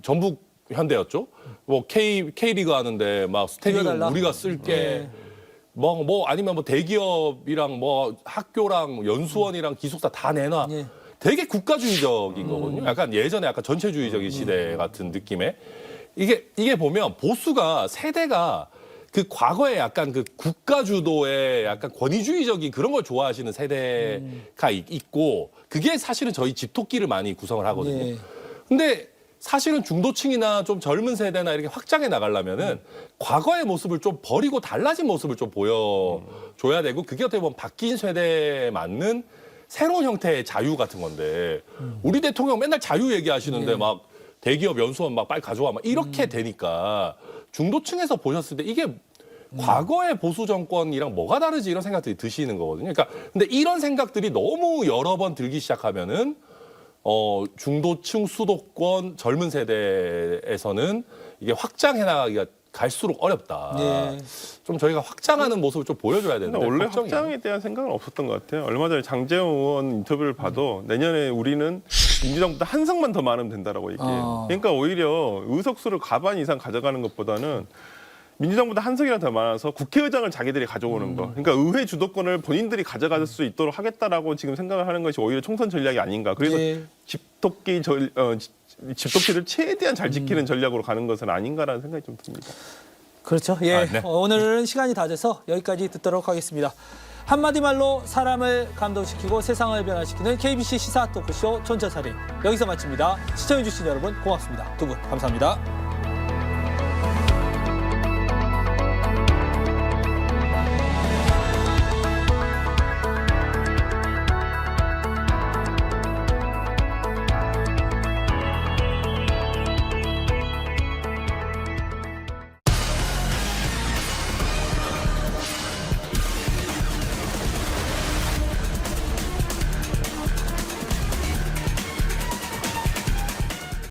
전북 현대였죠. 뭐 K리그 하는데 막 스테디움 빌려달라. 우리가 쓸게. 예. 아니면 뭐 대기업이랑 뭐 학교랑 연수원이랑 기숙사 다 내놔. 예. 되게 국가주의적인 거거든요. 약간 예전에 약간 전체주의적인 시대 같은 느낌의 이게 보면 보수가 세대가 그 과거에 약간 그 국가주도의 약간 권위주의적인 그런 걸 좋아하시는 세대가 있고 그게 사실은 저희 집토끼를 많이 구성을 하거든요. 예. 근데 사실은 중도층이나 좀 젊은 세대나 이렇게 확장해 나가려면은 과거의 모습을 좀 버리고 달라진 모습을 좀 보여줘야 되고 그게 어떻게 보면 바뀐 세대에 맞는 새로운 형태의 자유 같은 건데 우리 대통령 맨날 자유 얘기하시는데 막 대기업 연수원 막 빨리 가져와 막 이렇게 되니까 중도층에서 보셨을 때 이게 과거의 보수 정권이랑 뭐가 다르지 이런 생각들이 드시는 거거든요. 그러니까 근데 이런 생각들이 너무 여러 번 들기 시작하면은 중도층 수도권 젊은 세대에서는 이게 확장해 나가기가 갈수록 어렵다. 예. 좀 저희가 확장하는 모습을 좀 보여줘야 되는데 원래 걱정이에요. 확장에 대한 생각은 없었던 것 같아요. 얼마 전에 장재원 의원 인터뷰를 봐도 내년에 우리는 민주당보다 한 석만 더 많으면 된다라고 얘기해요. 그러니까 오히려 의석수를 과반 이상 가져가는 것보다는 민주당보다 한 석이나 더 많아서 국회의장을 자기들이 가져오는 거. 그러니까 의회 주도권을 본인들이 가져갈 수 있도록 하겠다라고 지금 생각을 하는 것이 오히려 총선 전략이 아닌가. 그래서 예. 집토끼를 최대한 잘 지키는 전략으로 가는 것은 아닌가라는 생각이 좀 듭니다. 그렇죠. 예. 네. 오늘은 시간이 다 돼서 여기까지 듣도록 하겠습니다. 한마디 말로 사람을 감동시키고 세상을 변화시키는 KBC 시사 토크쇼 촌철살인 여기서 마칩니다. 시청해주신 여러분 고맙습니다. 두 분 감사합니다.